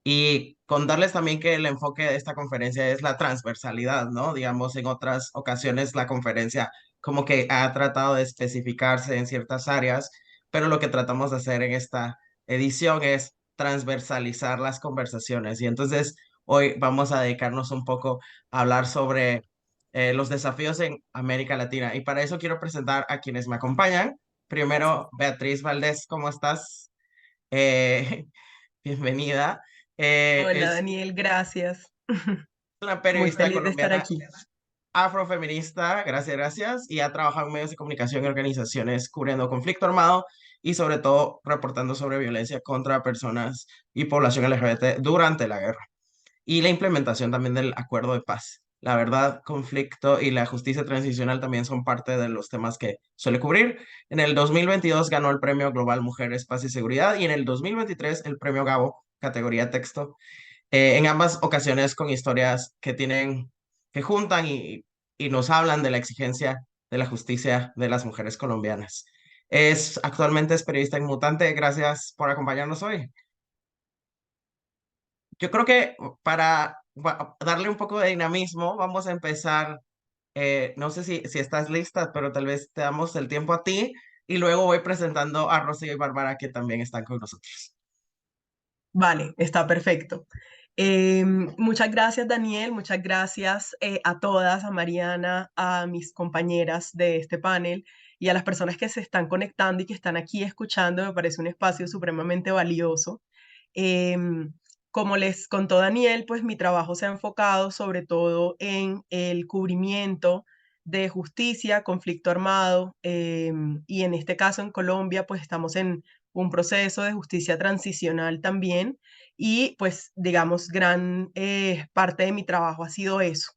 Y contarles también que el enfoque de esta conferencia es la transversalidad, ¿no? Digamos, en otras ocasiones la conferencia como que ha tratado de especificarse en ciertas áreas, pero lo que tratamos de hacer en esta edición es transversalizar las conversaciones. Y entonces hoy vamos a dedicarnos un poco a hablar sobre los desafíos en América Latina. Y para eso quiero presentar a quienes me acompañan. Primero, Beatriz Valdés, ¿cómo estás? Eh, bienvenida. Hola Es Daniel, gracias. una Muy periodista feliz de estar colombiana aquí. afrofeminista, gracias, y ha trabajado en medios de comunicación y organizaciones cubriendo conflicto armado y sobre todo reportando sobre violencia contra personas y población LGBT durante la guerra y la implementación también del acuerdo de paz. La verdad, conflicto y la justicia transicional también son parte de los temas que suele cubrir. En el 2022 ganó el Premio Global Mujeres, Paz y Seguridad y en el 2023 el Premio Gabo, categoría texto. En ambas ocasiones con historias que juntan y nos hablan de la exigencia de la justicia de las mujeres colombianas. Actualmente es periodista en Mutante. Gracias por acompañarnos hoy. Yo creo que para darle un poco de dinamismo, vamos a empezar. No sé si estás lista, pero tal vez te damos el tiempo a ti y luego voy presentando a Rocío y Bárbara que también están con nosotros. Vale, está perfecto. Muchas gracias Daniel, muchas gracias a todas, a Mariana, a mis compañeras de este panel y a las personas que se están conectando y que están aquí escuchando. Me parece un espacio supremamente valioso. Em, Como les contó Daniel, pues mi trabajo se ha enfocado sobre todo en el cubrimiento de justicia, conflicto armado, y en este caso en Colombia, pues estamos en un proceso de justicia transicional también, y pues digamos, gran parte de mi trabajo ha sido eso.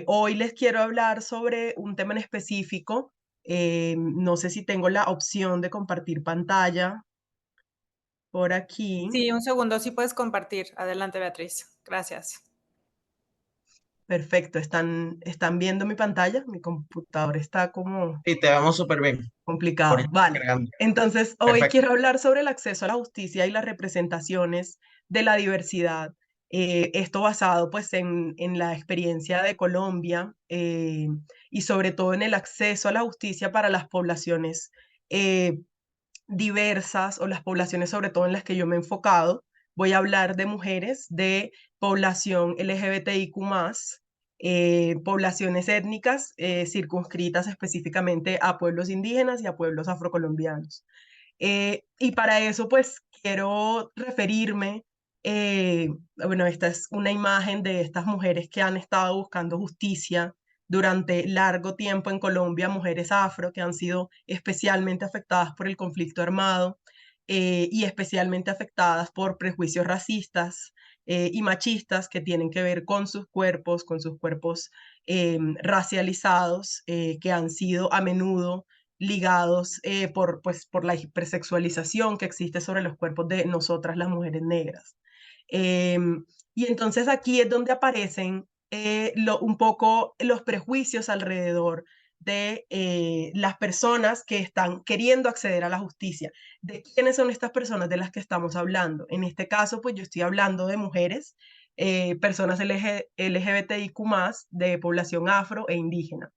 Hoy les quiero hablar sobre un tema en específico. No sé si tengo la opción de compartir pantalla por aquí. Sí, un segundo, sí puedes compartir. Adelante, Beatriz. Gracias. Perfecto, ¿están viendo mi pantalla? Mi computador está como Y te vemos súper bien. complicado. Ahorita Vale. cargando. Entonces, hoy Perfecto. quiero hablar sobre el acceso a la justicia y las representaciones de la diversidad. Esto basado pues en la experiencia de Colombia, y sobre todo en el acceso a la justicia para las poblaciones eh, diversas, o las poblaciones sobre todo en las que yo me he enfocado. Voy a hablar de mujeres, de población LGBTIQ+, poblaciones étnicas circunscritas específicamente a pueblos indígenas y a pueblos afrocolombianos. Y para eso pues quiero referirme, bueno, esta es una imagen de estas mujeres que han estado buscando justicia durante largo tiempo en Colombia, mujeres afro que han sido especialmente afectadas por el conflicto armado, y especialmente afectadas por prejuicios racistas y machistas que tienen que ver con sus cuerpos racializados, que han sido a menudo ligados por la hipersexualización que existe sobre los cuerpos de nosotras las mujeres negras. Y entonces aquí es donde aparecen un poco los prejuicios alrededor de las personas que están queriendo acceder a la justicia. ¿De quiénes son estas personas de las que estamos hablando? En este caso, pues yo estoy hablando de mujeres, personas LGBTIQ+, de población afro e indígena.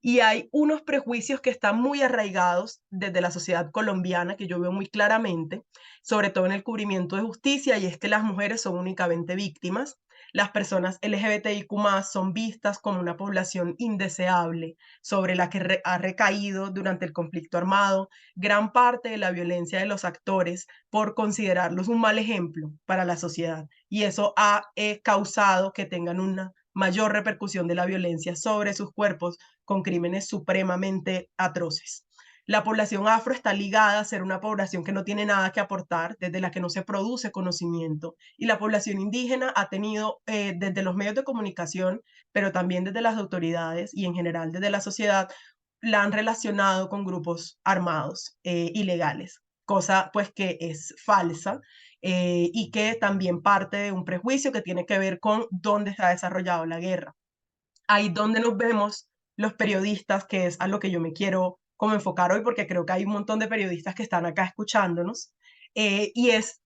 Y hay unos prejuicios que están muy arraigados desde la sociedad colombiana, que yo veo muy claramente, sobre todo en el cubrimiento de justicia, y es que las mujeres son únicamente víctimas. Las personas LGBTIQ+ son vistas como una población indeseable sobre la que ha recaído durante el conflicto armado gran parte de la violencia de los actores por considerarlos un mal ejemplo para la sociedad. Y eso ha causado que tengan una mayor repercusión de la violencia sobre sus cuerpos con crímenes supremamente atroces. La población afro está ligada a ser una población que no tiene nada que aportar, desde la que no se produce conocimiento, y la población indígena ha tenido desde los medios de comunicación, pero también desde las autoridades y en general desde la sociedad, la han relacionado con grupos armados ilegales, cosa pues que es falsa, y que también parte de un prejuicio que tiene que ver con dónde se ha desarrollado la guerra. Ahí donde nos vemos los periodistas, que es a lo que yo me quiero como enfocar hoy, porque creo que hay un montón de periodistas que están acá escuchándonos, y es,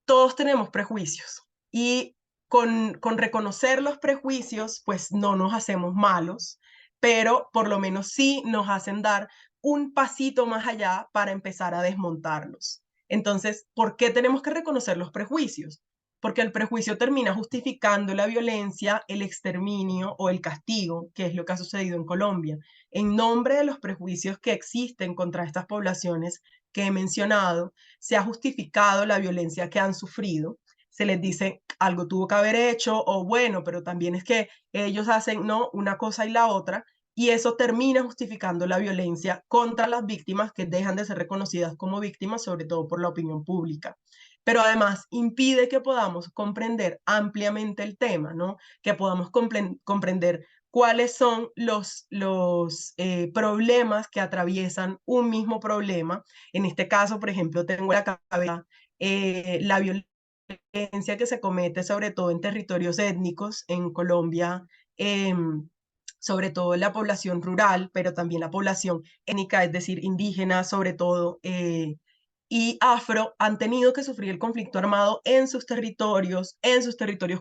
todos tenemos prejuicios, y con reconocer los prejuicios, pues no nos hacemos malos, pero por lo menos sí nos hacen dar un pasito más allá para empezar a desmontarlos. Entonces, ¿por qué tenemos que reconocer los prejuicios? Porque el prejuicio termina justificando la violencia, el exterminio o el castigo, que es lo que ha sucedido en Colombia. En nombre de los prejuicios que existen contra estas poblaciones que he mencionado, se ha justificado la violencia que han sufrido. Se les dice algo tuvo que haber hecho, o bueno, pero también es que ellos hacen, no, una cosa y la otra, y eso termina justificando la violencia contra las víctimas que dejan de ser reconocidas como víctimas, sobre todo por la opinión pública. Pero además impide que podamos comprender ampliamente el tema, ¿no? Que podamos comprender cuáles son los problemas que atraviesan un mismo problema. En este caso, por ejemplo, tengo en la cabeza la violencia que se comete sobre todo en territorios étnicos en Colombia, sobre todo en la población rural, pero también la población étnica, es decir, indígena, sobre todo, y afro, han tenido que sufrir el conflicto armado en sus territorios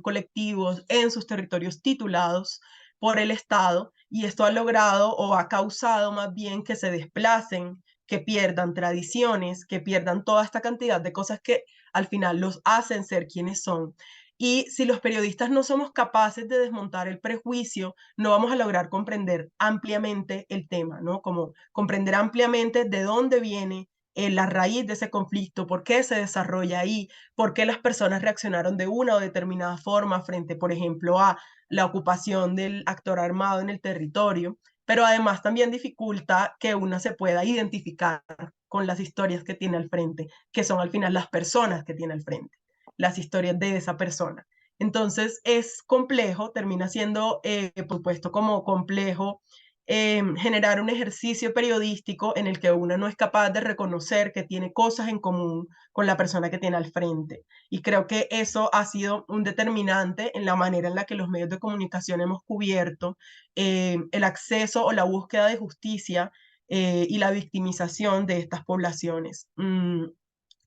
colectivos, en sus territorios titulados por el Estado, y esto ha logrado o ha causado más bien que se desplacen, que pierdan tradiciones, que pierdan toda esta cantidad de cosas que al final los hacen ser quienes son. Y si los periodistas no somos capaces de desmontar el prejuicio, no vamos a lograr comprender ampliamente el tema, ¿no? Como comprender ampliamente de dónde viene la raíz de ese conflicto, por qué se desarrolla ahí, por qué las personas reaccionaron de una o determinada forma frente, por ejemplo, a la ocupación del actor armado en el territorio. pero además también dificulta que una se pueda identificar con las historias que tiene al frente, que son al final las personas que tiene al frente, las historias de esa persona. Entonces es complejo, termina siendo, por supuesto, como complejo generar un ejercicio periodístico en el que uno no es capaz de reconocer que tiene cosas en común con la persona que tiene al frente. Y creo que eso ha sido un determinante en la manera en la que los medios de comunicación hemos cubierto el acceso o la búsqueda de justicia y la victimización de estas poblaciones.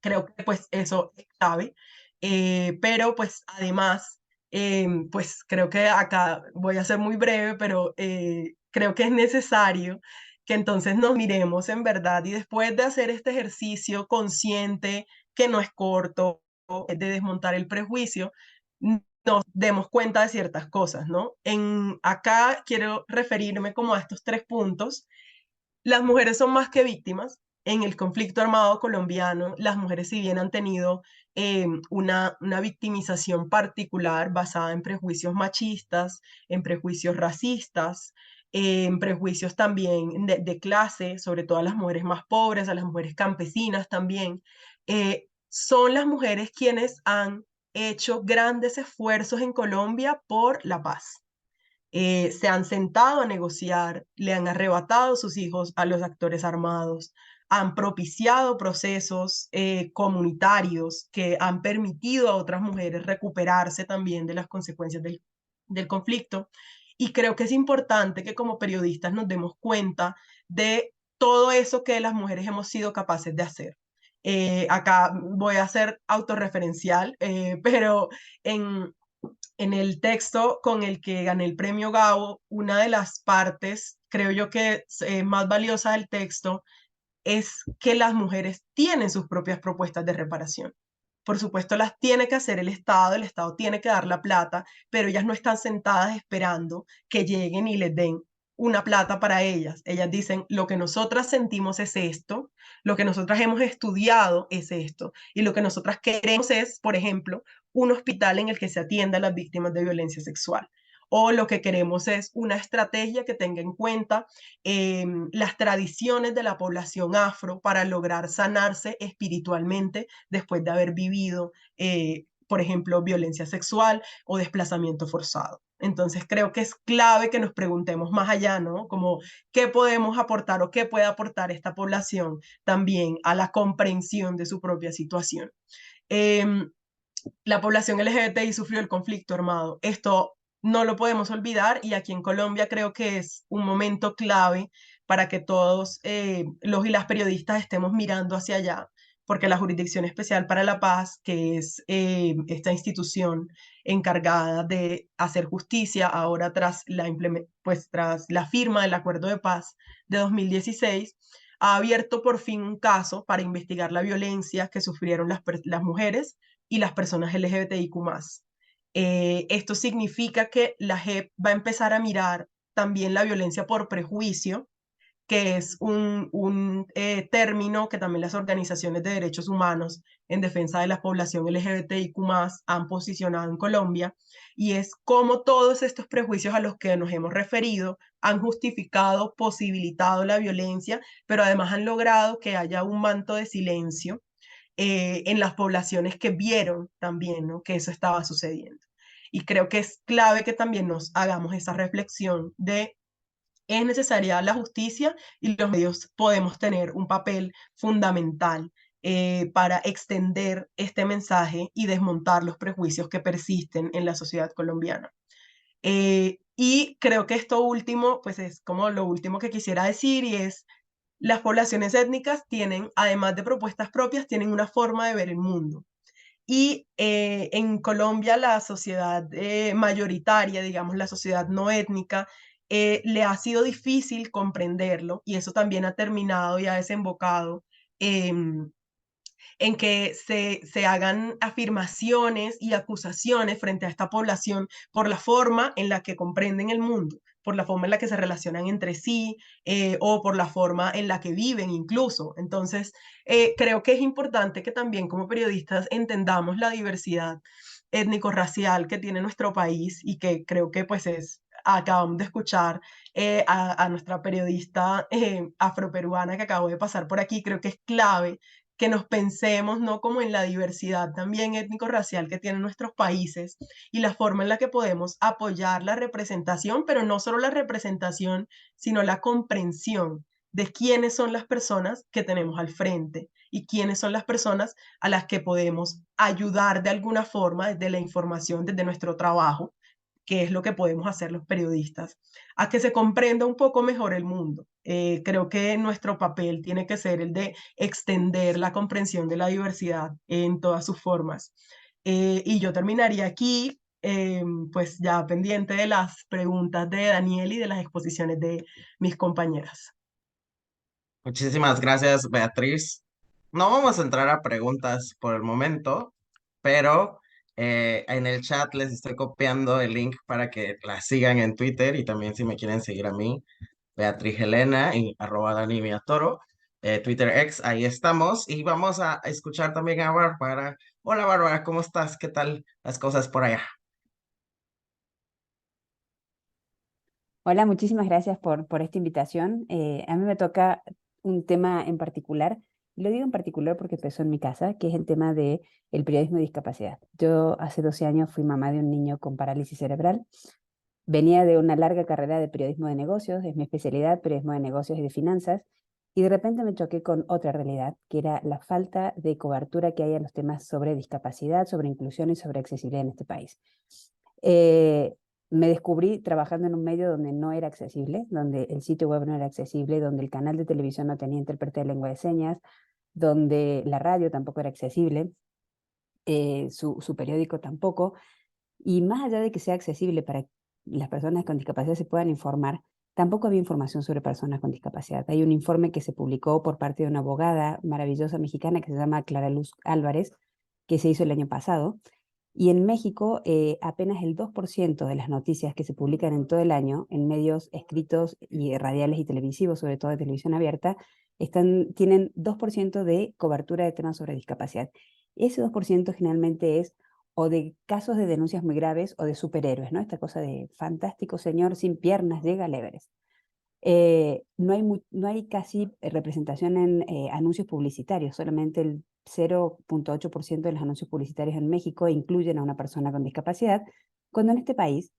Creo que pues eso es clave, pero pues además, pues creo que acá voy a ser muy breve, pero creo que es necesario que entonces nos miremos en verdad y después de hacer este ejercicio consciente, que no es corto, de desmontar el prejuicio, nos demos cuenta de ciertas cosas, ¿no? Acá quiero referirme como a estos 3 puntos. Las mujeres son más que víctimas. En el conflicto armado colombiano, las mujeres, si bien han tenido una victimización particular basada en prejuicios machistas, en prejuicios racistas, en prejuicios también de clase, sobre todo a las mujeres más pobres, a las mujeres campesinas también, son las mujeres quienes han hecho grandes esfuerzos en Colombia por la paz. Se han sentado a negociar, le han arrebatado sus hijos a los actores armados, han propiciado procesos comunitarios que han permitido a otras mujeres recuperarse también de las consecuencias del conflicto. Y creo que es importante que como periodistas nos demos cuenta de todo eso que las mujeres hemos sido capaces de hacer. Acá voy a ser autorreferencial, pero en el texto con el que gané el premio Gabo, una de las partes, creo yo que es más valiosa del texto, es que las mujeres tienen sus propias propuestas de reparación. Por supuesto, las tiene que hacer el Estado tiene que dar la plata, pero ellas no están sentadas esperando que lleguen y les den una plata para ellas. Ellas dicen, lo que nosotras sentimos es esto, lo que nosotras hemos estudiado es esto, y lo que nosotras queremos es, por ejemplo, un hospital en el que se atienda a las víctimas de violencia sexual. O lo que queremos es una estrategia que tenga en cuenta las tradiciones de la población afro para lograr sanarse espiritualmente después de haber vivido, por ejemplo, violencia sexual o desplazamiento forzado. Entonces creo que es clave que nos preguntemos más allá, ¿no? Como qué podemos aportar o qué puede aportar esta población también a la comprensión de su propia situación. La población LGBTI sufrió el conflicto armado. Esto no lo podemos olvidar y aquí en Colombia creo que es un momento clave para que todos los y las periodistas estemos mirando hacia allá, porque la Jurisdicción Especial para la Paz, que es esta institución encargada de hacer justicia ahora tras la firma del Acuerdo de Paz de 2016, ha abierto por fin un caso para investigar la violencia que sufrieron las mujeres y las personas LGBTIQ+. Esto significa que la JEP va a empezar a mirar también la violencia por prejuicio, que es un término que también las organizaciones de derechos humanos en defensa de la población LGBTIQ+, han posicionado en Colombia, y es cómo todos estos prejuicios a los que nos hemos referido han justificado, posibilitado la violencia, pero además han logrado que haya un manto de silencio en las poblaciones que vieron también, ¿no?, que eso estaba sucediendo. Y creo que es clave que también nos hagamos esa reflexión de es necesaria la justicia y los medios podemos tener un papel fundamental para extender este mensaje y desmontar los prejuicios que persisten en la sociedad colombiana. Y creo que esto último, pues es como lo último que quisiera decir y es las poblaciones étnicas tienen, además de propuestas propias, tienen una forma de ver el mundo. Y en Colombia la sociedad mayoritaria, digamos la sociedad no étnica, le ha sido difícil comprenderlo y eso también ha terminado y ha desembocado en que se hagan afirmaciones y acusaciones frente a esta población por la forma en la que comprenden el mundo, por la forma en la que se relacionan entre sí o por la forma en la que viven incluso. Entonces, creo que es importante que también como periodistas entendamos la diversidad étnico-racial que tiene nuestro país y que creo que pues es Acabamos de escuchar a nuestra periodista afroperuana que acabó de pasar por aquí. Creo que es clave que nos pensemos no como en la diversidad también étnico-racial que tienen nuestros países y la forma en la que podemos apoyar la representación, pero no solo la representación, sino la comprensión de quiénes son las personas que tenemos al frente y quiénes son las personas a las que podemos ayudar de alguna forma desde la información, desde nuestro trabajo, que es lo que podemos hacer los periodistas, a que se comprenda un poco mejor el mundo. Creo que nuestro papel tiene que ser el de extender la comprensión de la diversidad en todas sus formas. Y yo terminaría aquí, pues ya pendiente de las preguntas de Daniel y de las exposiciones de mis compañeras. Muchísimas gracias, Beatriz. No vamos a entrar a preguntas por el momento, pero en el chat les estoy copiando el link para que la sigan en Twitter y también si me quieren seguir a mí, Beatriz Helena y @DaniVillatoro, Twitter X, ahí estamos. Y vamos a escuchar también a Bárbara. Hola Bárbara, ¿cómo estás? ¿Qué tal las cosas por allá? Hola, muchísimas gracias por esta invitación. A mí me toca un tema en particular. Lo digo en particular porque empezó en mi casa, que es el tema del periodismo de discapacidad. Yo hace 12 años fui mamá de un niño con parálisis cerebral. Venía de una larga carrera de periodismo de negocios, es mi especialidad, periodismo de negocios y de finanzas, y de repente me choqué con otra realidad, que era la falta de cobertura que hay en los temas sobre discapacidad, sobre inclusión y sobre accesibilidad en este país. Me descubrí trabajando en un medio donde no era accesible, donde el sitio web no era accesible, donde el canal de televisión no tenía intérprete de lengua de señas, donde la radio tampoco era accesible, su periódico tampoco, y más allá de que sea accesible para las personas con discapacidad se puedan informar, tampoco había información sobre personas con discapacidad. Hay un informe que se publicó por parte de una abogada maravillosa mexicana que se llama Clara Luz Álvarez, que se hizo el año pasado, y en México apenas el 2% de las noticias que se publican en todo el año en medios escritos y radiales y televisivos, sobre todo de televisión abierta, tienen 2% de cobertura de temas sobre discapacidad. Ese 2% generalmente es o de casos de denuncias muy graves o de superhéroes, ¿no? Esta cosa de fantástico señor sin piernas llega al Everest. No hay casi representación en anuncios publicitarios, solamente el 0.8% de los anuncios publicitarios en México incluyen a una persona con discapacidad, cuando en este país,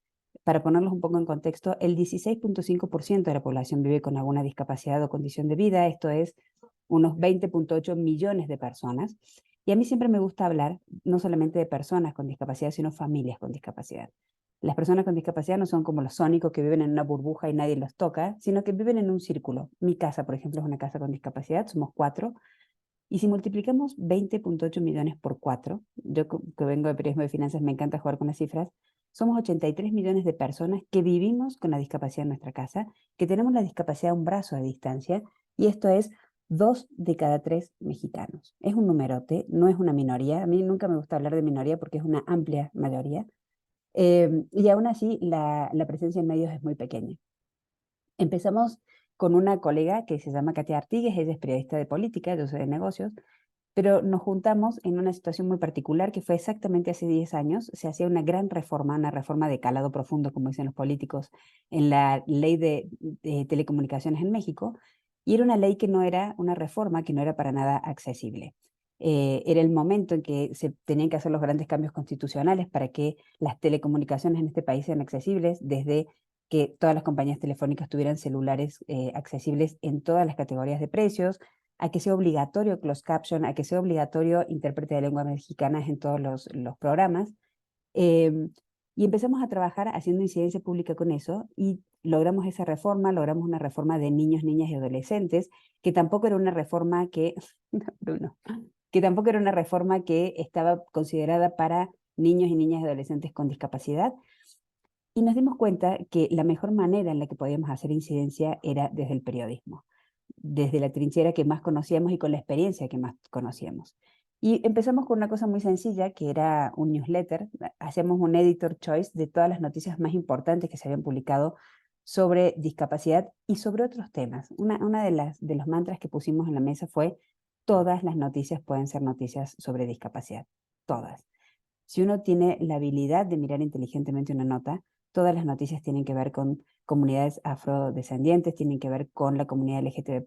para ponerlos un poco en contexto, el 16.5% de la población vive con alguna discapacidad o condición de vida, esto es unos 20.8 millones de personas. Y a mí siempre me gusta hablar no solamente de personas con discapacidad, sino familias con discapacidad. Las personas con discapacidad no son como los sónicos que viven en una burbuja y nadie los toca, sino que viven en un círculo. Mi casa, por ejemplo, es una casa con discapacidad, somos 4, y si multiplicamos 20.8 millones por 4, yo que vengo de periodismo de finanzas me encanta jugar con las cifras, somos 83 millones de personas que vivimos con la discapacidad en nuestra casa, que tenemos la discapacidad a un brazo de distancia, y esto es 2 de cada 3 mexicanos. Es un numerote, no es una minoría. A mí nunca me gusta hablar de minoría porque es una amplia mayoría. Y aún así la presencia en medios es muy pequeña. Empezamos con una colega que se llama Katia Artigues, ella es periodista de política, yo soy de negocios, pero nos juntamos en una situación muy particular que fue exactamente hace 10 años, se hacía una gran reforma, una reforma de calado profundo, como dicen los políticos, en la ley de telecomunicaciones en México, y era una ley que no era una reforma, que no era para nada accesible. Era el momento en que se tenían que hacer los grandes cambios constitucionales para que las telecomunicaciones en este país sean accesibles, desde que todas las compañías telefónicas tuvieran celulares accesibles en todas las categorías de precios, a que sea obligatorio closed caption, a que sea obligatorio intérprete de lengua mexicana en todos los programas. Y empezamos a trabajar haciendo incidencia pública con eso y logramos esa reforma, logramos una reforma de niños, niñas y adolescentes, que tampoco era una reforma que, Bruno, que tampoco era una reforma que estaba considerada para niños y niñas y adolescentes con discapacidad. Y nos dimos cuenta que la mejor manera en la que podíamos hacer incidencia era desde el periodismo, desde la trinchera que más conocíamos y con la experiencia que más conocíamos. Y empezamos con una cosa muy sencilla, que era un newsletter. Hacíamos un editor choice de todas las noticias más importantes que se habían publicado sobre discapacidad y sobre otros temas. Una de los mantras que pusimos en la mesa fue: todas las noticias pueden ser noticias sobre discapacidad, todas. Si uno tiene la habilidad de mirar inteligentemente una nota, todas las noticias tienen que ver con comunidades afrodescendientes, tienen que ver con la comunidad LGTB+,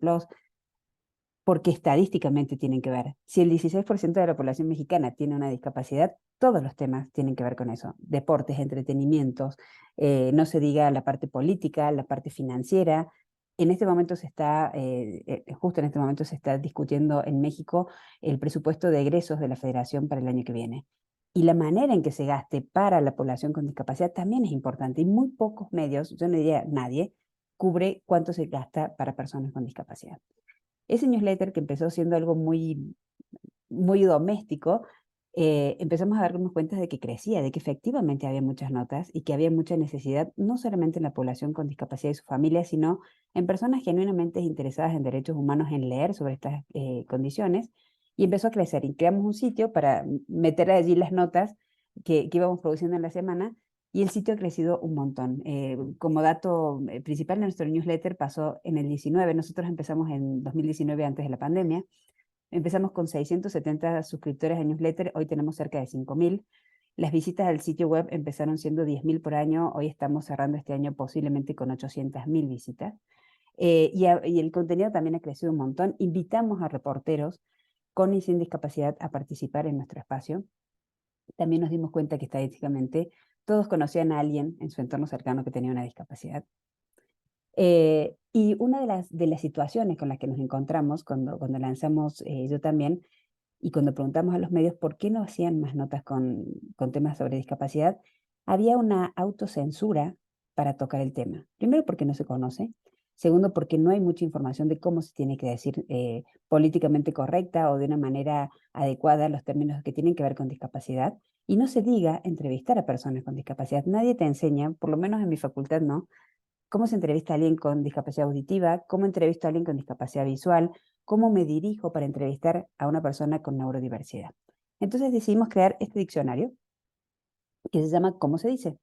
porque estadísticamente tienen que ver. Si el 16% de la población mexicana tiene una discapacidad, todos los temas tienen que ver con eso. Deportes, entretenimientos, no se diga la parte política, la parte financiera. En este momento justo en este momento se está discutiendo en México el presupuesto de egresos de la Federación para el año que viene. Y la manera en que se gaste para la población con discapacidad también es importante. Y muy pocos medios, yo no diría nadie, cubre cuánto se gasta para personas con discapacidad. Ese newsletter, que empezó siendo algo muy, muy doméstico, empezamos a darnos cuenta de que crecía, de que efectivamente había muchas notas y que había mucha necesidad, no solamente en la población con discapacidad y su familia, sino en personas genuinamente interesadas en derechos humanos, en leer sobre estas condiciones, y empezó a crecer. Y creamos un sitio para meter allí las notas que íbamos produciendo en la semana, y el sitio ha crecido un montón. Como dato principal de nuestro newsletter, pasó en el 19, nosotros empezamos en 2019 antes de la pandemia, empezamos con 670 suscriptores a newsletter, hoy tenemos cerca de 5.000. Las visitas al sitio web empezaron siendo 10.000 por año, hoy estamos cerrando este año posiblemente con 800.000 visitas. Y el contenido también ha crecido un montón. Invitamos a reporteros con y sin discapacidad a participar en nuestro espacio. También nos dimos cuenta que estadísticamente todos conocían a alguien en su entorno cercano que tenía una discapacidad. Y una de las situaciones con las que nos encontramos cuando lanzamos Yo También, y cuando preguntamos a los medios por qué no hacían más notas con temas sobre discapacidad, había una autocensura para tocar el tema. Primero, porque no se conoce. Segundo, porque no hay mucha información de cómo se tiene que decir políticamente correcta o de una manera adecuada los términos que tienen que ver con discapacidad. Y no se diga entrevistar a personas con discapacidad. Nadie te enseña, por lo menos en mi facultad no, cómo se entrevista a alguien con discapacidad auditiva, cómo entrevisto a alguien con discapacidad visual, cómo me dirijo para entrevistar a una persona con neurodiversidad. Entonces decidimos crear este diccionario que se llama ¿Cómo se dice?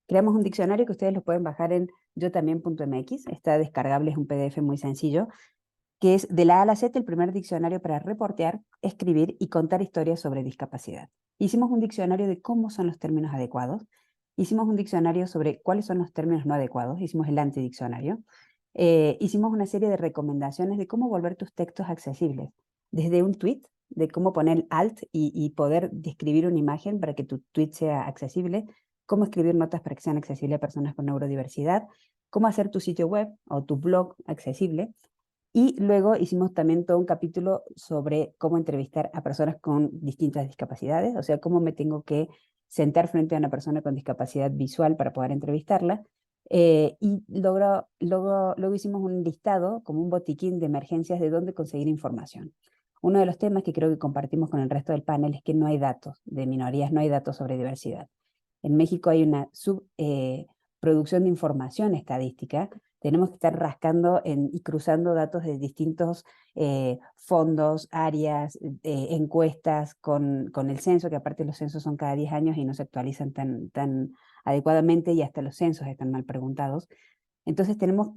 Creamos un diccionario que ustedes lo pueden bajar en yotambién.mx, está descargable, es un PDF muy sencillo, que es de la A a la Z el primer diccionario para reportear, escribir y contar historias sobre discapacidad. Hicimos un diccionario de cómo son los términos adecuados, hicimos un diccionario sobre cuáles son los términos no adecuados, hicimos el antidiccionario, hicimos una serie de recomendaciones de cómo volver tus textos accesibles, desde un tweet, de cómo poner alt y poder describir una imagen para que tu tweet sea accesible, cómo escribir notas para que sean accesibles a personas con neurodiversidad, cómo hacer tu sitio web o tu blog accesible. Y luego hicimos también todo un capítulo sobre cómo entrevistar a personas con distintas discapacidades, o sea, cómo me tengo que sentar frente a una persona con discapacidad visual para poder entrevistarla. Y luego hicimos un listado, como un botiquín de emergencias de dónde conseguir información. Uno de los temas que creo que compartimos con el resto del panel es que no hay datos de minorías, no hay datos sobre diversidad. En México hay una subproducción de información estadística. Tenemos que estar rascando y cruzando datos de distintos fondos, áreas, encuestas con el censo, que aparte los censos son cada 10 años y no se actualizan tan adecuadamente, y hasta los censos están mal preguntados. Entonces tenemos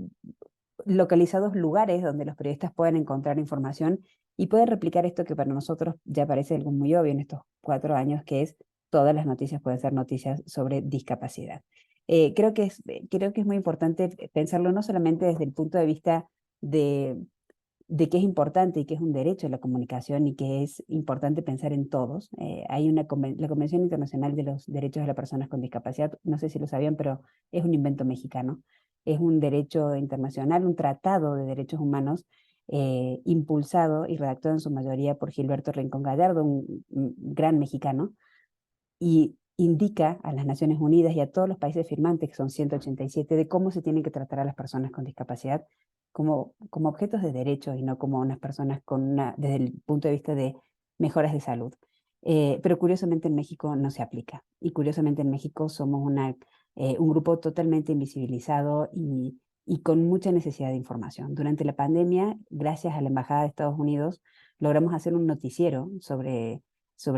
localizados lugares donde los periodistas pueden encontrar información y pueden replicar esto que para nosotros ya parece algo muy obvio en estos 4 años, que es todas las noticias pueden ser noticias sobre discapacidad. Creo que es muy importante pensarlo no solamente desde el punto de vista de que es importante y que es un derecho la comunicación y que es importante pensar en todos. Hay la Convención Internacional de los Derechos de las Personas con Discapacidad, no sé si lo sabían, pero es un invento mexicano. Es un derecho internacional, un tratado de derechos humanos impulsado y redactado en su mayoría por Gilberto Rincón Gallardo, un gran mexicano, y indica a las Naciones Unidas y a todos los países firmantes, que son 187, de cómo se tienen que tratar a las personas con discapacidad como objetos de derecho y no como unas personas desde el punto de vista de mejoras de salud. Pero curiosamente en México no se aplica. Y curiosamente en México somos un grupo totalmente invisibilizado y con mucha necesidad de información. Durante la pandemia, gracias a la Embajada de Estados Unidos, logramos hacer un noticiero sobre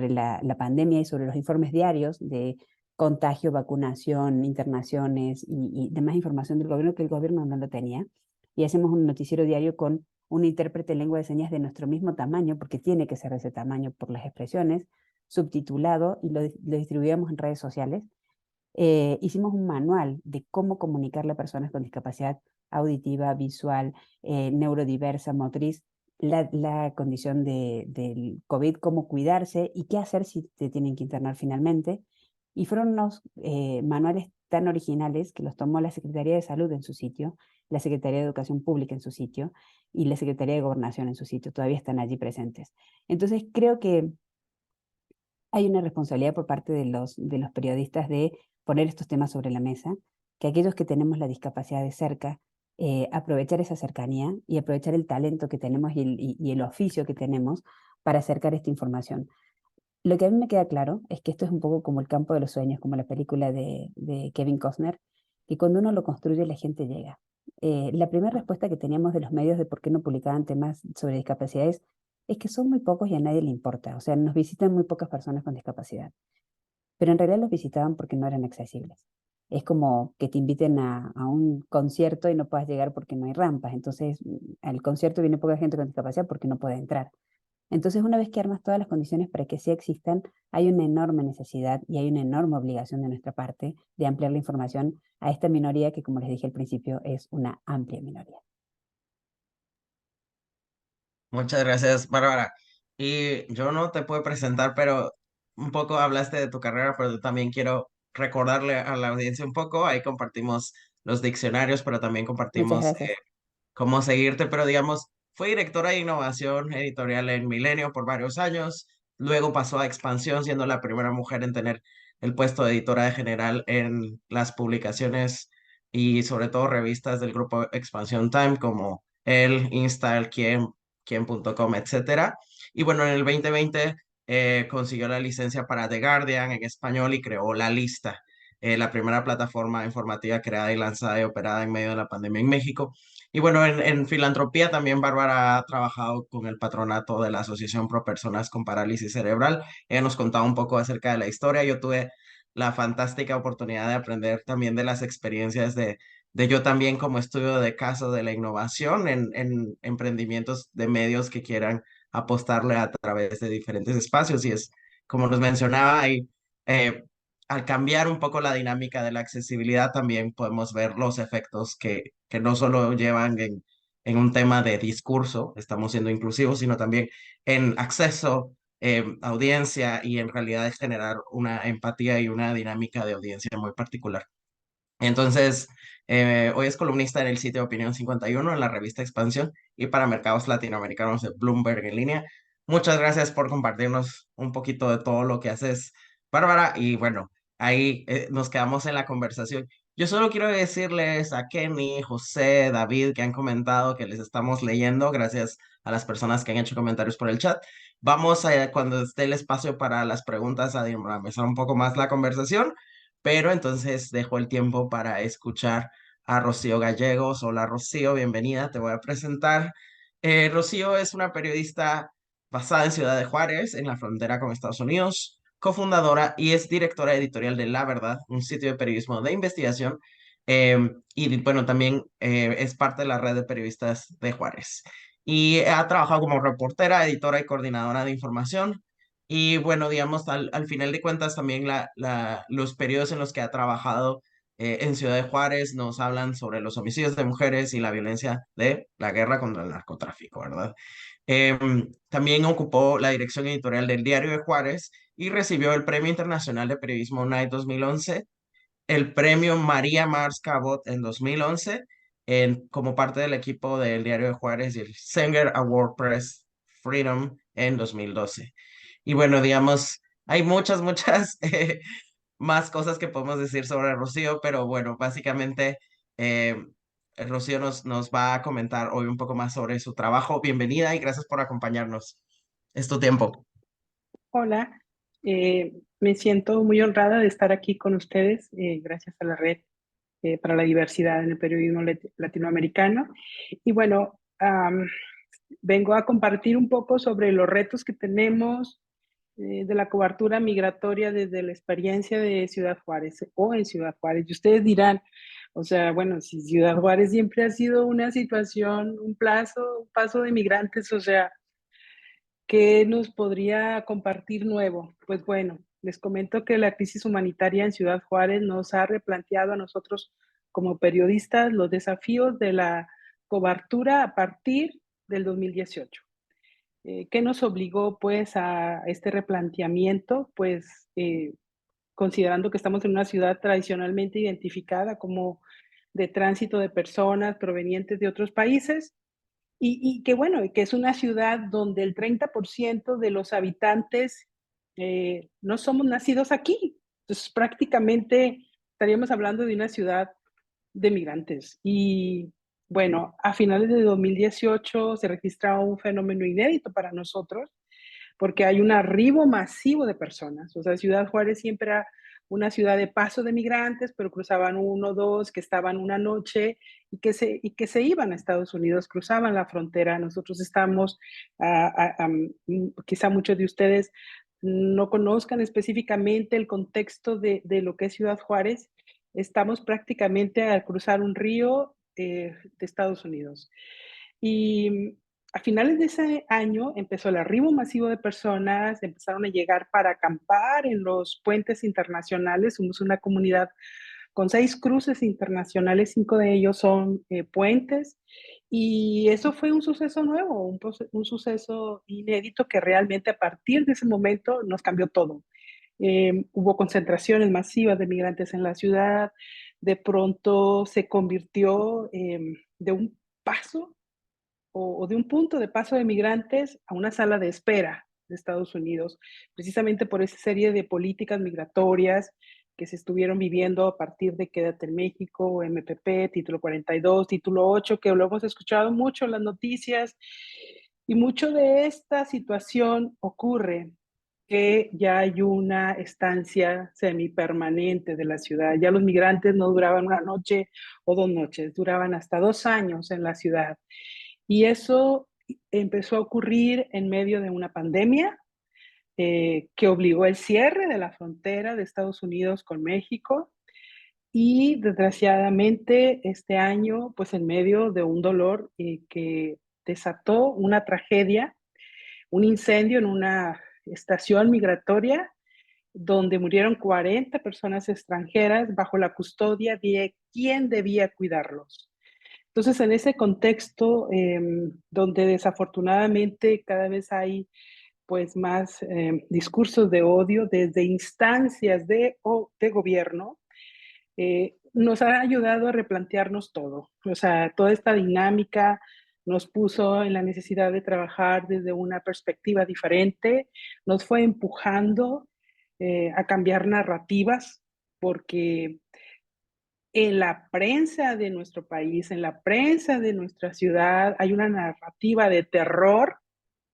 la pandemia y sobre los informes diarios de contagio, vacunación, internaciones y demás información del gobierno que el gobierno no lo tenía. Y hacemos un noticiero diario con un intérprete en lengua de señas de nuestro mismo tamaño, porque tiene que ser de ese tamaño por las expresiones, subtitulado, y lo distribuíamos en redes sociales. hicimos un manual de cómo comunicarle a personas con discapacidad auditiva, visual, neurodiversa, motriz, la condición del COVID, cómo cuidarse y qué hacer si te tienen que internar finalmente. Y fueron unos manuales tan originales que los tomó la Secretaría de Salud en su sitio, la Secretaría de Educación Pública en su sitio y la Secretaría de Gobernación en su sitio. Todavía están allí presentes. Entonces creo que hay una responsabilidad por parte de los periodistas de poner estos temas sobre la mesa, que aquellos que tenemos la discapacidad de cerca, aprovechar esa cercanía y aprovechar el talento que tenemos y el oficio que tenemos para acercar esta información. Lo que a mí me queda claro es que esto es un poco como El campo de los sueños, como la película de Kevin Costner, que cuando uno lo construye la gente llega. La primera respuesta que teníamos de los medios de por qué no publicaban temas sobre discapacidades es que son muy pocos y a nadie le importa. O sea, nos visitan muy pocas personas con discapacidad, pero en realidad los visitaban porque no eran accesibles. Es como que te inviten a un concierto y no puedas llegar porque no hay rampas. Entonces, al concierto viene poca gente con discapacidad porque no puede entrar. Entonces, una vez que armas todas las condiciones para que sí existan, hay una enorme necesidad y hay una enorme obligación de nuestra parte de ampliar la información a esta minoría que, como les dije al principio, es una amplia minoría. Muchas gracias, Bárbara. Y yo no te puedo presentar, pero un poco hablaste de tu carrera, pero yo también quiero recordarle a la audiencia un poco. Ahí compartimos los diccionarios, pero también Muchas compartimos gracias. cómo seguirte. Pero digamos, fue directora de innovación editorial en Milenio por varios años. Luego pasó a Expansión, siendo la primera mujer en tener el puesto de editora de general en las publicaciones y sobre todo revistas del grupo Expansión Time como El, InStyle, Quién.com, etcétera. Y bueno, en el 2020 consiguió la licencia para The Guardian en español y creó La Lista, la primera plataforma informativa creada y lanzada y operada en medio de la pandemia en México. Y bueno, en filantropía también Bárbara ha trabajado con el patronato de la Asociación Pro Personas con Parálisis Cerebral. Ella nos contaba un poco acerca de la historia. Yo tuve la fantástica oportunidad de aprender también de las experiencias de yo también como estudio de caso de la innovación en emprendimientos de medios que quieran apostarle a través de diferentes espacios. Y es, como nos mencionaba, hay, al cambiar un poco la dinámica de la accesibilidad, también podemos ver los efectos que no solo llevan en un tema de discurso, estamos siendo inclusivos, sino también en acceso, audiencia y en realidad generar una empatía y una dinámica de audiencia muy particular. Entonces, hoy es columnista en el sitio Opinión 51, en la revista Expansión y para mercados latinoamericanos de Bloomberg en línea. Muchas gracias por compartirnos un poquito de todo lo que haces, Bárbara. Y bueno, ahí nos quedamos en la conversación. Yo solo quiero decirles a Kenny, José, David, que han comentado que les estamos leyendo, gracias a las personas que han hecho comentarios por el chat. Vamos a, cuando esté el espacio para las preguntas, a dinamizar un poco más la conversación, pero entonces dejo el tiempo para escuchar a Rocío Gallegos. Hola Rocío, bienvenida, te voy a presentar. Rocío es una periodista basada en Ciudad de Juárez, en la frontera con Estados Unidos, cofundadora y es directora editorial de La Verdad, un sitio de periodismo de investigación, y bueno, también es parte de la red de periodistas de Juárez. Y ha trabajado como reportera, editora y coordinadora de información. Y bueno, digamos, al final de cuentas, también los periodos en los que ha trabajado en Ciudad de Juárez nos hablan sobre los homicidios de mujeres y la violencia de la guerra contra el narcotráfico, ¿verdad? También ocupó la dirección editorial del Diario de Juárez y recibió el Premio Internacional de Periodismo Knight 2011, el Premio María Mars Cabot en 2011, como parte del equipo del Diario de Juárez y el Sanger Award Press Freedom en 2012. Y bueno, digamos, hay muchas más cosas que podemos decir sobre Rocío, pero bueno, básicamente eh, Rocío nos va a comentar hoy un poco más sobre su trabajo. Bienvenida y gracias por acompañarnos. Es tu tiempo. Hola, me siento muy honrada de estar aquí con ustedes, gracias a la Red para la Diversidad en el Periodismo Latinoamericano. Y bueno, vengo a compartir un poco sobre los retos que tenemos de la cobertura migratoria desde la experiencia de Ciudad Juárez o en Ciudad Juárez. Y ustedes dirán, o sea, bueno, si Ciudad Juárez siempre ha sido una situación, un paso de migrantes, o sea, ¿qué nos podría compartir nuevo? Pues bueno, Les comento que la crisis humanitaria en Ciudad Juárez nos ha replanteado a nosotros como periodistas los desafíos de la cobertura a partir del 2018. ¿Qué nos obligó pues a este replanteamiento? Pues considerando que estamos en una ciudad tradicionalmente identificada como de tránsito de personas provenientes de otros países y que bueno, que es una ciudad donde el 30% de los habitantes no somos nacidos aquí. Entonces prácticamente estaríamos hablando de una ciudad de migrantes. Y bueno, a finales de 2018 se registra un fenómeno inédito para nosotros, porque hay un arribo masivo de personas. O sea, Ciudad Juárez siempre era una ciudad de paso de migrantes, pero cruzaban uno, dos, que estaban una noche y que se iban a Estados Unidos, cruzaban la frontera. Nosotros estamos, quizá muchos de ustedes no conozcan específicamente el contexto de lo que es Ciudad Juárez. Estamos prácticamente al cruzar un río de Estados Unidos. Y a finales de ese año empezó el arribo masivo de personas, empezaron a llegar para acampar en los puentes internacionales. Somos una comunidad con 6 cruces internacionales, 5 de ellos son puentes. Y eso fue un suceso nuevo, un suceso inédito que realmente a partir de ese momento nos cambió todo. Hubo concentraciones masivas de migrantes en la ciudad, de pronto se convirtió de un paso o de un punto de paso de migrantes a una sala de espera de Estados Unidos, precisamente por esa serie de políticas migratorias que se estuvieron viviendo a partir de Quédate en México, MPP, Título 42, Título 8, que lo hemos escuchado mucho en las noticias, y mucho de esta situación ocurre que ya hay una estancia semipermanente de la ciudad. Ya los migrantes no duraban una noche o 2 noches, duraban hasta 2 años en la ciudad. Y eso empezó a ocurrir en medio de una pandemia que obligó el cierre de la frontera de Estados Unidos con México y desgraciadamente este año, pues en medio de un dolor que desató una tragedia, un incendio en una estación migratoria donde murieron 40 personas extranjeras bajo la custodia de quien debía cuidarlos. Entonces, en ese contexto, donde desafortunadamente cada vez hay pues más discursos de odio desde instancias de gobierno, nos ha ayudado a replantearnos todo. O sea, toda esta dinámica nos puso en la necesidad de trabajar desde una perspectiva diferente, nos fue empujando a cambiar narrativas, porque en la prensa de nuestro país, en la prensa de nuestra ciudad, hay una narrativa de terror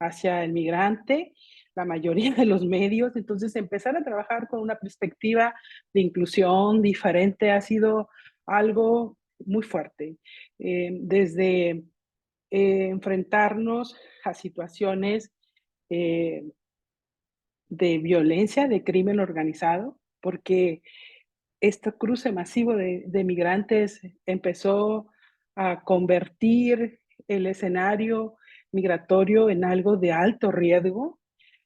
hacia el migrante, la mayoría de los medios. Entonces, empezar a trabajar con una perspectiva de inclusión diferente ha sido algo muy fuerte. Desde enfrentarnos a situaciones de violencia, de crimen organizado, porque este cruce masivo de migrantes empezó a convertir el escenario migratorio en algo de alto riesgo.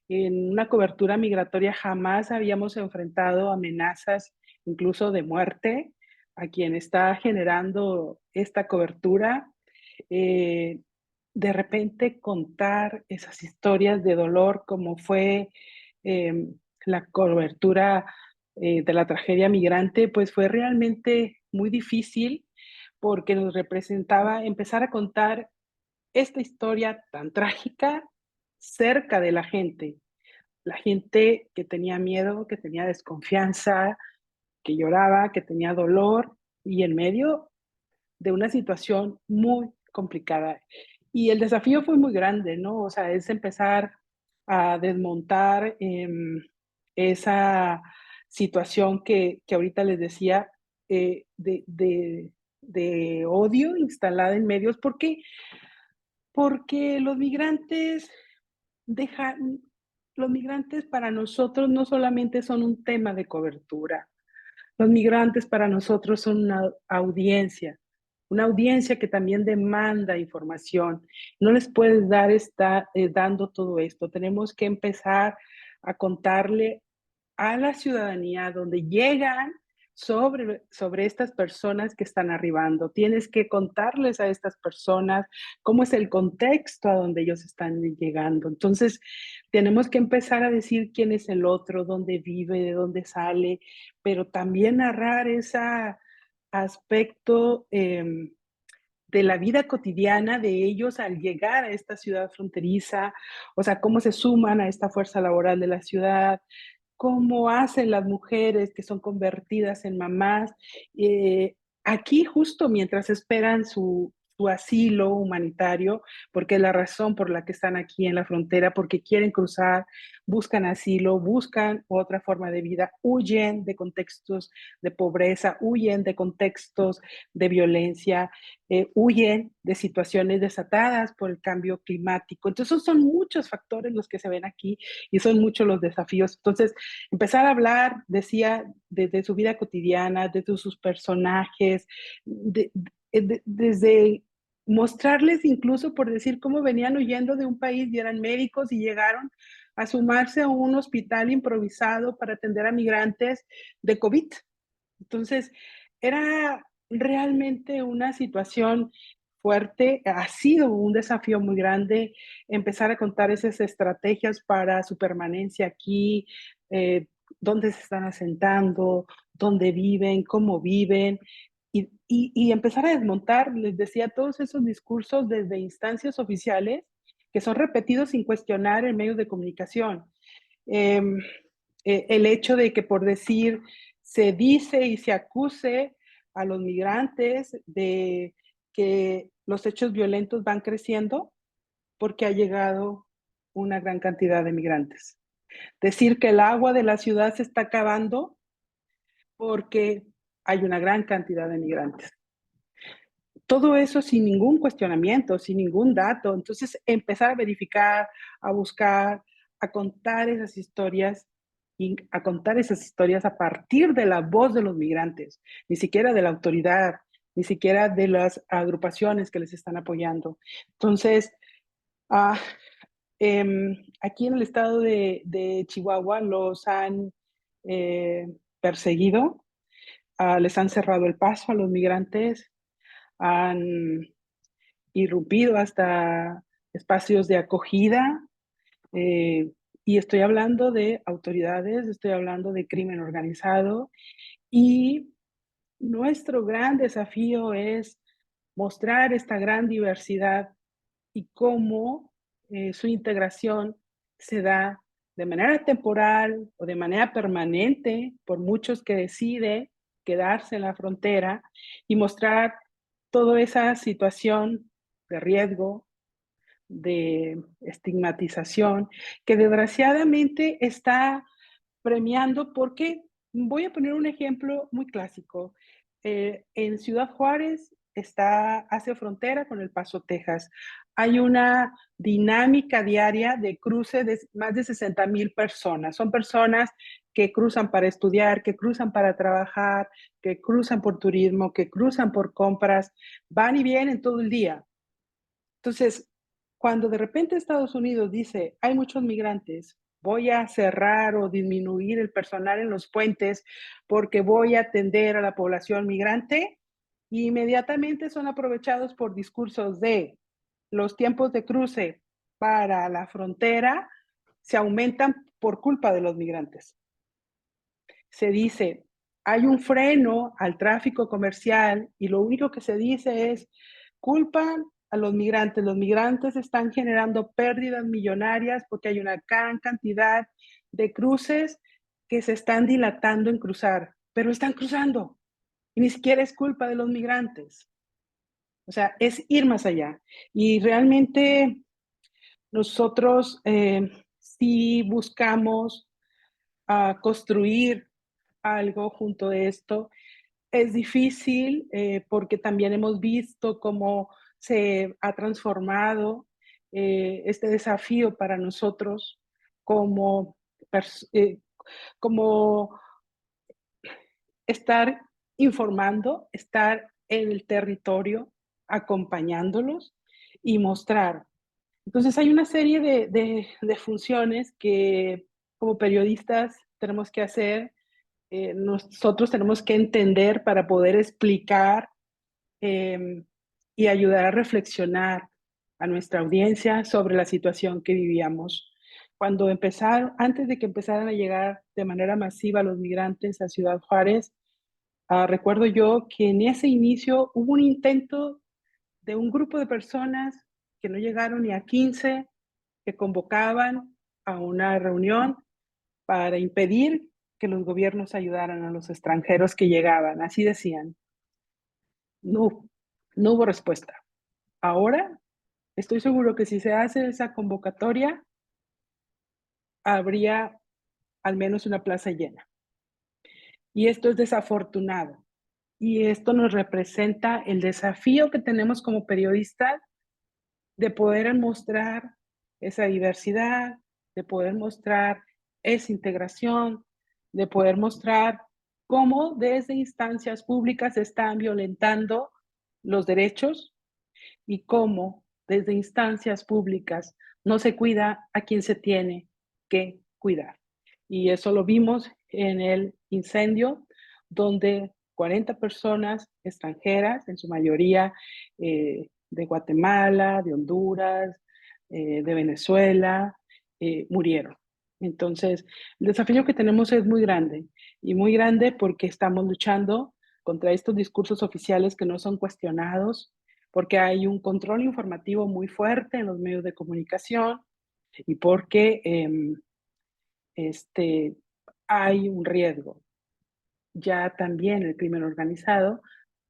En una cobertura migratoria jamás habíamos enfrentado amenazas, incluso de muerte, a quien está generando esta cobertura. De repente contar esas historias de dolor como fue la cobertura de la tragedia migrante, pues fue realmente muy difícil porque nos representaba empezar a contar esta historia tan trágica cerca de la gente que tenía miedo, que tenía desconfianza, que lloraba, que tenía dolor y en medio de una situación muy complicada. Y el desafío fue muy grande, ¿no? O sea, es empezar a desmontar esa situación que ahorita les decía de odio instalada en medios, porque dejan, los migrantes para nosotros no solamente son un tema de cobertura, los migrantes para nosotros son una audiencia que también demanda información. No les puedes dar dando todo esto. Tenemos que empezar a contarle a la ciudadanía, donde llegan sobre estas personas que están arribando. Tienes que contarles a estas personas cómo es el contexto a donde ellos están llegando. Entonces, tenemos que empezar a decir quién es el otro, dónde vive, de dónde sale, pero también narrar ese aspecto de la vida cotidiana de ellos al llegar a esta ciudad fronteriza, o sea, cómo se suman a esta fuerza laboral de la ciudad, cómo hacen las mujeres que son convertidas en mamás, aquí justo mientras esperan su asilo humanitario, porque es la razón por la que están aquí en la frontera, porque quieren cruzar, buscan asilo, buscan otra forma de vida, huyen de contextos de pobreza, huyen de contextos de violencia, huyen de situaciones desatadas por el cambio climático. Entonces son muchos factores los que se ven aquí y son muchos los desafíos. Entonces, empezar a hablar, decía, desde su vida cotidiana, desde sus personajes, desde mostrarles incluso por decir cómo venían huyendo de un país y eran médicos y llegaron a sumarse a un hospital improvisado para atender a migrantes de COVID. Entonces, era realmente una situación fuerte, ha sido un desafío muy grande empezar a contar esas estrategias para su permanencia aquí, dónde se están asentando, dónde viven, cómo viven, y empezar a desmontar, les decía, todos esos discursos desde instancias oficiales que son repetidos sin cuestionar en medios de comunicación. El hecho de que por decir se dice y se acuse a los migrantes de que los hechos violentos van creciendo porque ha llegado una gran cantidad de migrantes. Decir que el agua de la ciudad se está acabando porque hay una gran cantidad de migrantes. Todo eso sin ningún cuestionamiento, sin ningún dato. Entonces, empezar a verificar, a buscar, a contar esas historias y a contar esas historias a partir de la voz de los migrantes, ni siquiera de la autoridad, ni siquiera de las agrupaciones que les están apoyando. Entonces, aquí en el estado de Chihuahua los han perseguido, les han cerrado el paso a los migrantes, han irrumpido hasta espacios de acogida, y estoy hablando de autoridades, estoy hablando de crimen organizado, y nuestro gran desafío es mostrar esta gran diversidad y cómo su integración se da de manera temporal o de manera permanente por muchos que deciden quedarse en la frontera, y mostrar toda esa situación de riesgo, de estigmatización, que desgraciadamente está premiando, porque voy a poner un ejemplo muy clásico. En Ciudad Juárez hace frontera con El Paso, Texas. Hay una dinámica diaria de cruce de más de 60,000 personas. Son personas que cruzan para estudiar, que cruzan para trabajar, que cruzan por turismo, que cruzan por compras, van y vienen todo el día. Entonces, cuando de repente Estados Unidos dice, hay muchos migrantes, voy a cerrar o disminuir el personal en los puentes porque voy a atender a la población migrante, inmediatamente son aprovechados por discursos de los tiempos de cruce para la frontera se aumentan por culpa de los migrantes. Se dice, hay un freno al tráfico comercial y lo único que se dice es, culpan a los migrantes están generando pérdidas millonarias porque hay una gran cantidad de cruces que se están dilatando en cruzar, pero están cruzando y ni siquiera es culpa de los migrantes. O sea, es ir más allá. Y realmente nosotros sí buscamos construir algo junto a esto. Es difícil porque también hemos visto cómo se ha transformado este desafío para nosotros como, como estar informando, estar en el territorio, acompañándolos y mostrar. Entonces hay una serie de funciones que como periodistas tenemos que hacer, nosotros tenemos que entender para poder explicar y ayudar a reflexionar a nuestra audiencia sobre la situación que vivíamos. Antes de que empezaran a llegar de manera masiva los migrantes a Ciudad Juárez, recuerdo yo que en ese inicio hubo un intento de un grupo de personas que no llegaron ni a 15, que convocaban a una reunión para impedir que los gobiernos ayudaran a los extranjeros que llegaban. Así decían. No, no hubo respuesta. Ahora estoy seguro que si se hace esa convocatoria, habría al menos una plaza llena. Y esto es desafortunado. Y esto nos representa el desafío que tenemos como periodistas de poder mostrar esa diversidad, de poder mostrar esa integración, de poder mostrar cómo desde instancias públicas se están violentando los derechos y cómo desde instancias públicas no se cuida a quien se tiene que cuidar. Y eso lo vimos en el incendio, donde 40 personas extranjeras, en su mayoría de Guatemala, de Honduras, de Venezuela, murieron. Entonces, el desafío que tenemos es muy grande, y muy grande porque estamos luchando contra estos discursos oficiales que no son cuestionados, porque hay un control informativo muy fuerte en los medios de comunicación y porque hay un riesgo. Ya también el crimen organizado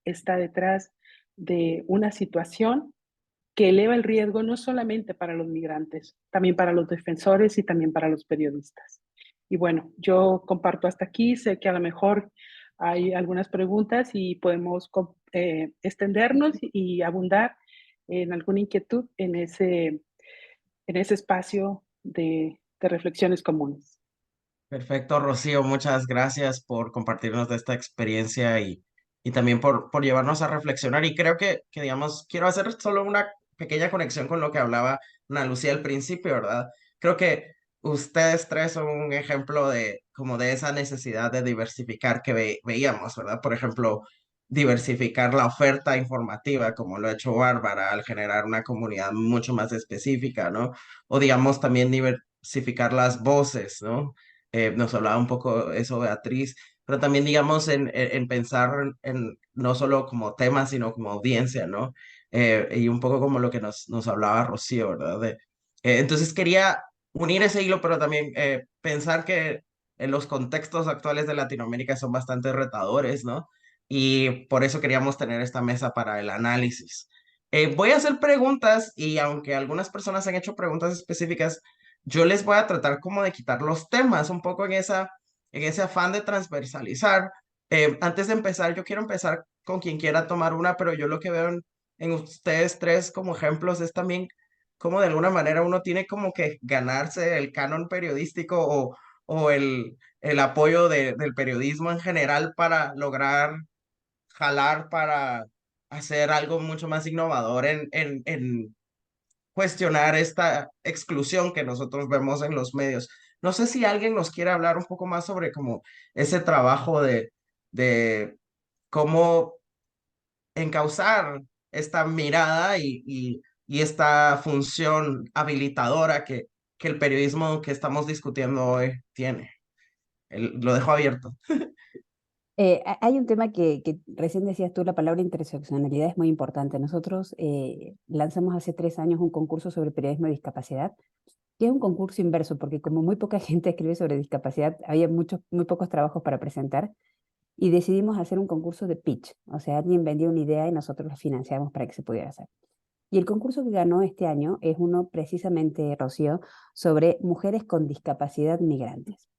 está detrás de una situación que eleva el riesgo no solamente para los migrantes, también para los defensores y también para los periodistas. Y bueno, yo comparto hasta aquí, sé que a lo mejor hay algunas preguntas y podemos extendernos y abundar en alguna inquietud en ese espacio de reflexiones comunes. Perfecto, Rocío, muchas gracias por compartirnos de esta experiencia y también por llevarnos a reflexionar. Y creo que, digamos, quiero hacer solo una pequeña conexión con lo que hablaba Ana Lucía al principio, ¿verdad? Creo que ustedes tres son un ejemplo de como de esa necesidad de diversificar que veíamos, ¿verdad? Por ejemplo, diversificar la oferta informativa, como lo ha hecho Bárbara, al generar una comunidad mucho más específica, ¿no? O digamos, también diversificar las voces, ¿no? Nos hablaba un poco eso Beatriz, pero también digamos en pensar en no solo como tema, sino como audiencia, ¿no? Y un poco como lo que nos hablaba Rocío, ¿verdad? Entonces quería unir ese hilo, pero también pensar que en los contextos actuales de Latinoamérica son bastante retadores, ¿no? Y por eso queríamos tener esta mesa para el análisis. Voy a hacer preguntas y aunque algunas personas han hecho preguntas específicas, yo les voy a tratar como de quitar los temas un poco en ese afán de transversalizar. Antes de empezar, yo quiero empezar con quien quiera tomar una, pero yo lo que veo en ustedes tres como ejemplos es también como de alguna manera uno tiene como que ganarse el canon periodístico o el apoyo del periodismo en general para lograr jalar para hacer algo mucho más innovador en cuestionar esta exclusión que nosotros vemos en los medios. No sé si alguien nos quiere hablar un poco más sobre como ese trabajo de cómo encauzar esta mirada y esta función habilitadora que el periodismo que estamos discutiendo hoy tiene. Lo dejo abierto. Hay un tema que recién decías tú, la palabra interseccionalidad es muy importante. Nosotros lanzamos hace 3 años un concurso sobre periodismo de discapacidad, que es un concurso inverso, porque como muy poca gente escribe sobre discapacidad, había muy pocos trabajos para presentar, y decidimos hacer un concurso de pitch. O sea, alguien vendía una idea y nosotros lo financiamos para que se pudiera hacer. Y el concurso que ganó este año es uno precisamente, Rocío, sobre mujeres con discapacidad migrantes.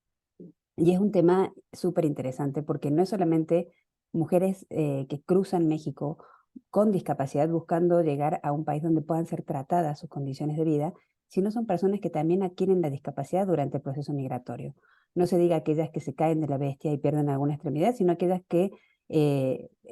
Y es un tema súper interesante porque no es solamente mujeres que cruzan México con discapacidad buscando llegar a un país donde puedan ser tratadas sus condiciones de vida, sino son personas que también adquieren la discapacidad durante el proceso migratorio. No se diga aquellas que se caen de la bestia y pierden alguna extremidad, sino aquellas que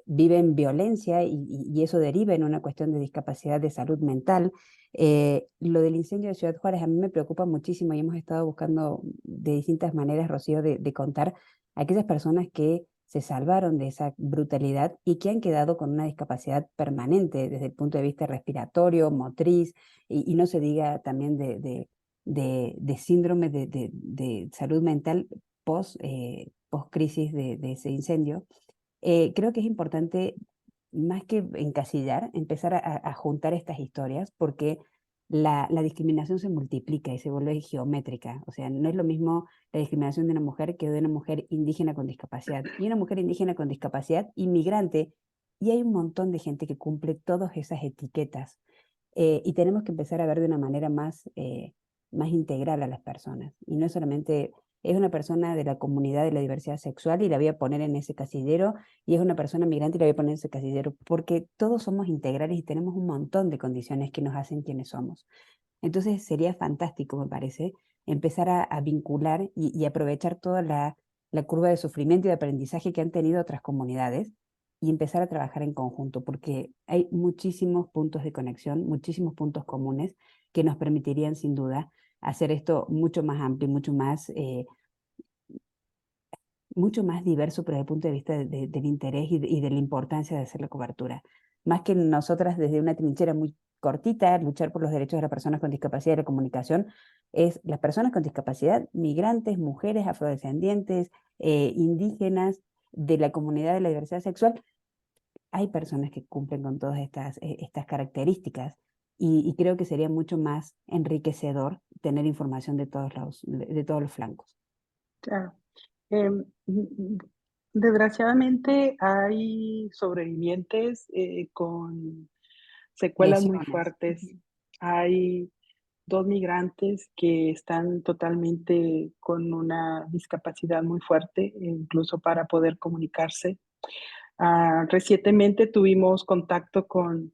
viven violencia y eso deriva en una cuestión de discapacidad de salud mental. Lo del incendio de Ciudad Juárez a mí me preocupa muchísimo y hemos estado buscando de distintas maneras, Rocío, de contar a aquellas personas que se salvaron de esa brutalidad y que han quedado con una discapacidad permanente desde el punto de vista respiratorio, motriz, y no se diga también de síndrome de salud mental post crisis de ese incendio. Creo que es importante, más que encasillar, empezar a juntar estas historias, porque la discriminación se multiplica y se vuelve geométrica. O sea, no es lo mismo la discriminación de una mujer que de una mujer indígena con discapacidad. Y una mujer indígena con discapacidad, inmigrante, y hay un montón de gente que cumple todas esas etiquetas. Y tenemos que empezar a ver de una manera más integral a las personas. Y no solamente es una persona de la comunidad de la diversidad sexual y la voy a poner en ese casillero, y es una persona migrante y la voy a poner en ese casillero, porque todos somos integrales y tenemos un montón de condiciones que nos hacen quienes somos. Entonces sería fantástico, me parece, empezar a vincular y aprovechar toda la curva de sufrimiento y de aprendizaje que han tenido otras comunidades y empezar a trabajar en conjunto, porque hay muchísimos puntos de conexión, muchísimos puntos comunes que nos permitirían sin duda hacer esto mucho más amplio, mucho más diverso, pero desde el punto de vista del interés y de la importancia de hacer la cobertura. Más que nosotras desde una trinchera muy cortita, luchar por los derechos de las personas con discapacidad de la comunicación, es las personas con discapacidad, migrantes, mujeres, afrodescendientes, indígenas, de la comunidad de la diversidad sexual. Hay personas que cumplen con todas estas características, y creo que sería mucho más enriquecedor tener información de todos los flancos. Claro. Desgraciadamente hay sobrevivientes con secuelas muy Lesiones. fuertes. Hay 2 migrantes que están totalmente con una discapacidad muy fuerte, incluso para poder comunicarse. Recientemente tuvimos contacto con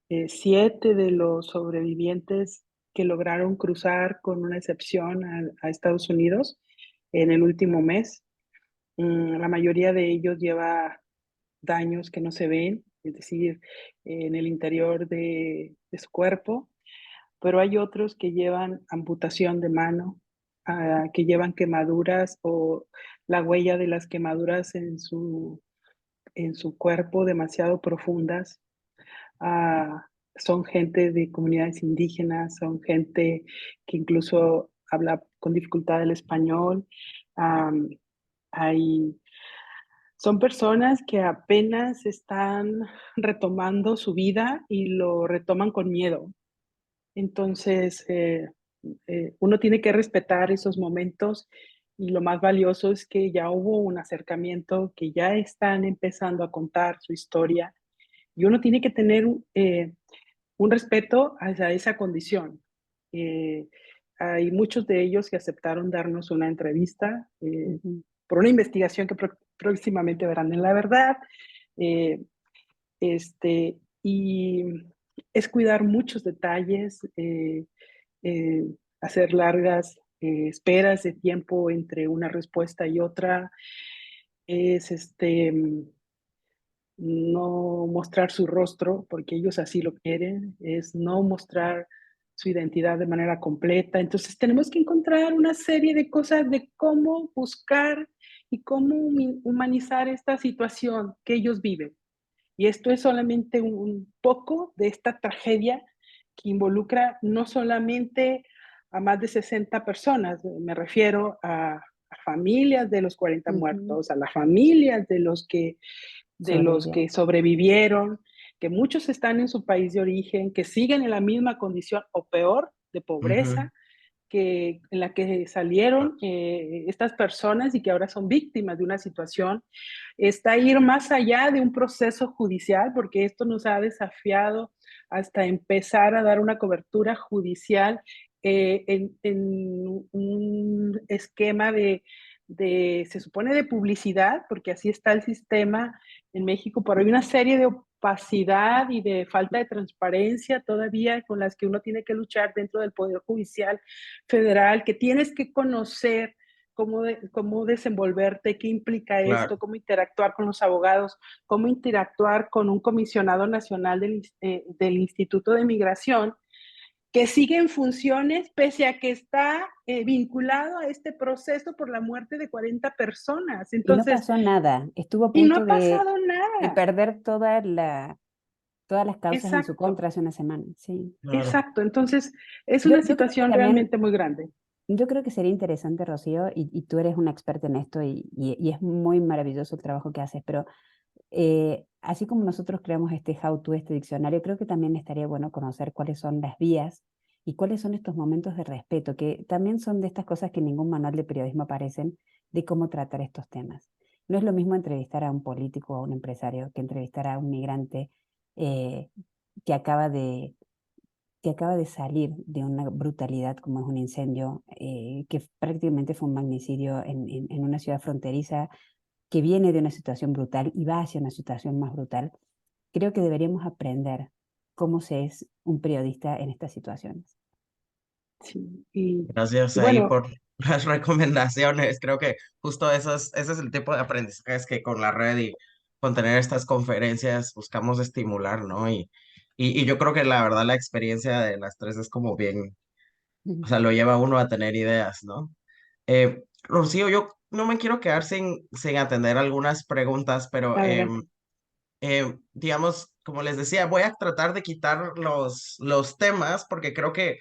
7 de los sobrevivientes que lograron cruzar con una excepción a Estados Unidos en el último mes. La mayoría de ellos lleva daños que no se ven, es decir, en el interior de su cuerpo, pero hay otros que llevan amputación de mano, que llevan quemaduras o la huella de las quemaduras en su cuerpo demasiado profundas. Son gente de comunidades indígenas, son gente que incluso habla con dificultad el español. Hay Son personas que apenas están retomando su vida y lo retoman con miedo. Entonces, uno tiene que respetar esos momentos, y lo más valioso es que ya hubo un acercamiento, que ya están empezando a contar su historia, y uno tiene que tener un respeto hacia esa condición. Hay muchos de ellos que aceptaron darnos una entrevista por una investigación que próximamente verán en La Verdad. Eh, y es cuidar muchos detalles, eh, hacer largas esperas de tiempo entre una respuesta y otra. Es no mostrar su rostro porque ellos así lo quieren, es no mostrar su identidad de manera completa. Entonces tenemos que encontrar una serie de cosas de cómo buscar y cómo humanizar esta situación que ellos viven. Y esto es solamente un poco de esta tragedia que involucra no solamente a más de 60 personas, me refiero a familias de los 40 muertos, a las familias de los que sobrevivieron, que muchos están en su país de origen, que siguen en la misma condición o peor de pobreza que en la que salieron estas personas, y que ahora son víctimas de una situación. Está ir más allá de un proceso judicial, porque esto nos ha desafiado hasta empezar a dar una cobertura judicial en un esquema se supone de publicidad, porque así está el sistema en México, pero hay una serie de opacidad y de falta de transparencia todavía con las que uno tiene que luchar dentro del Poder Judicial Federal, que tienes que conocer cómo desenvolverte, qué implica Claro. esto, cómo interactuar con los abogados, cómo interactuar con un comisionado nacional del Instituto de Migración, que sigue en funciones pese a que está vinculado a este proceso por la muerte de 40 personas. Y no Entonces, pasó nada, estuvo a y no punto ha pasado de nada. perder todas las causas en su Exacto, contra hace una semana, sí. Claro. exacto. Entonces, es Yo una creo que situación también, realmente muy grande. yo creo que sería interesante, Rocío, y tú eres una experta en esto y es muy maravilloso el trabajo que haces, pero así como nosotros creamos este how to, este diccionario, creo que también estaría bueno conocer cuáles son las vías y cuáles son estos momentos de respeto, que también son de estas cosas que en ningún manual de periodismo aparecen, de cómo tratar estos temas. No es lo mismo entrevistar a un político o a un empresario que entrevistar a un migrante eh, que acaba de, que acaba de salir de una brutalidad como es un incendio, que prácticamente fue un magnicidio en una ciudad fronteriza, que viene de una situación brutal y va hacia una situación más brutal. Creo que deberíamos aprender cómo se es un periodista en estas situaciones. Sí, Gracias y ahí bueno, por las recomendaciones. Creo que justo ese es el tipo de aprendizajes que con la red y con tener estas conferencias buscamos estimular, ¿no? Y yo creo que la verdad la experiencia de las tres es como bien, o sea, lo lleva a uno a tener ideas, ¿no? Rocío, yo no me quiero quedar sin atender algunas preguntas, pero adelante. digamos, como les decía, voy a tratar de quitar los temas porque creo que,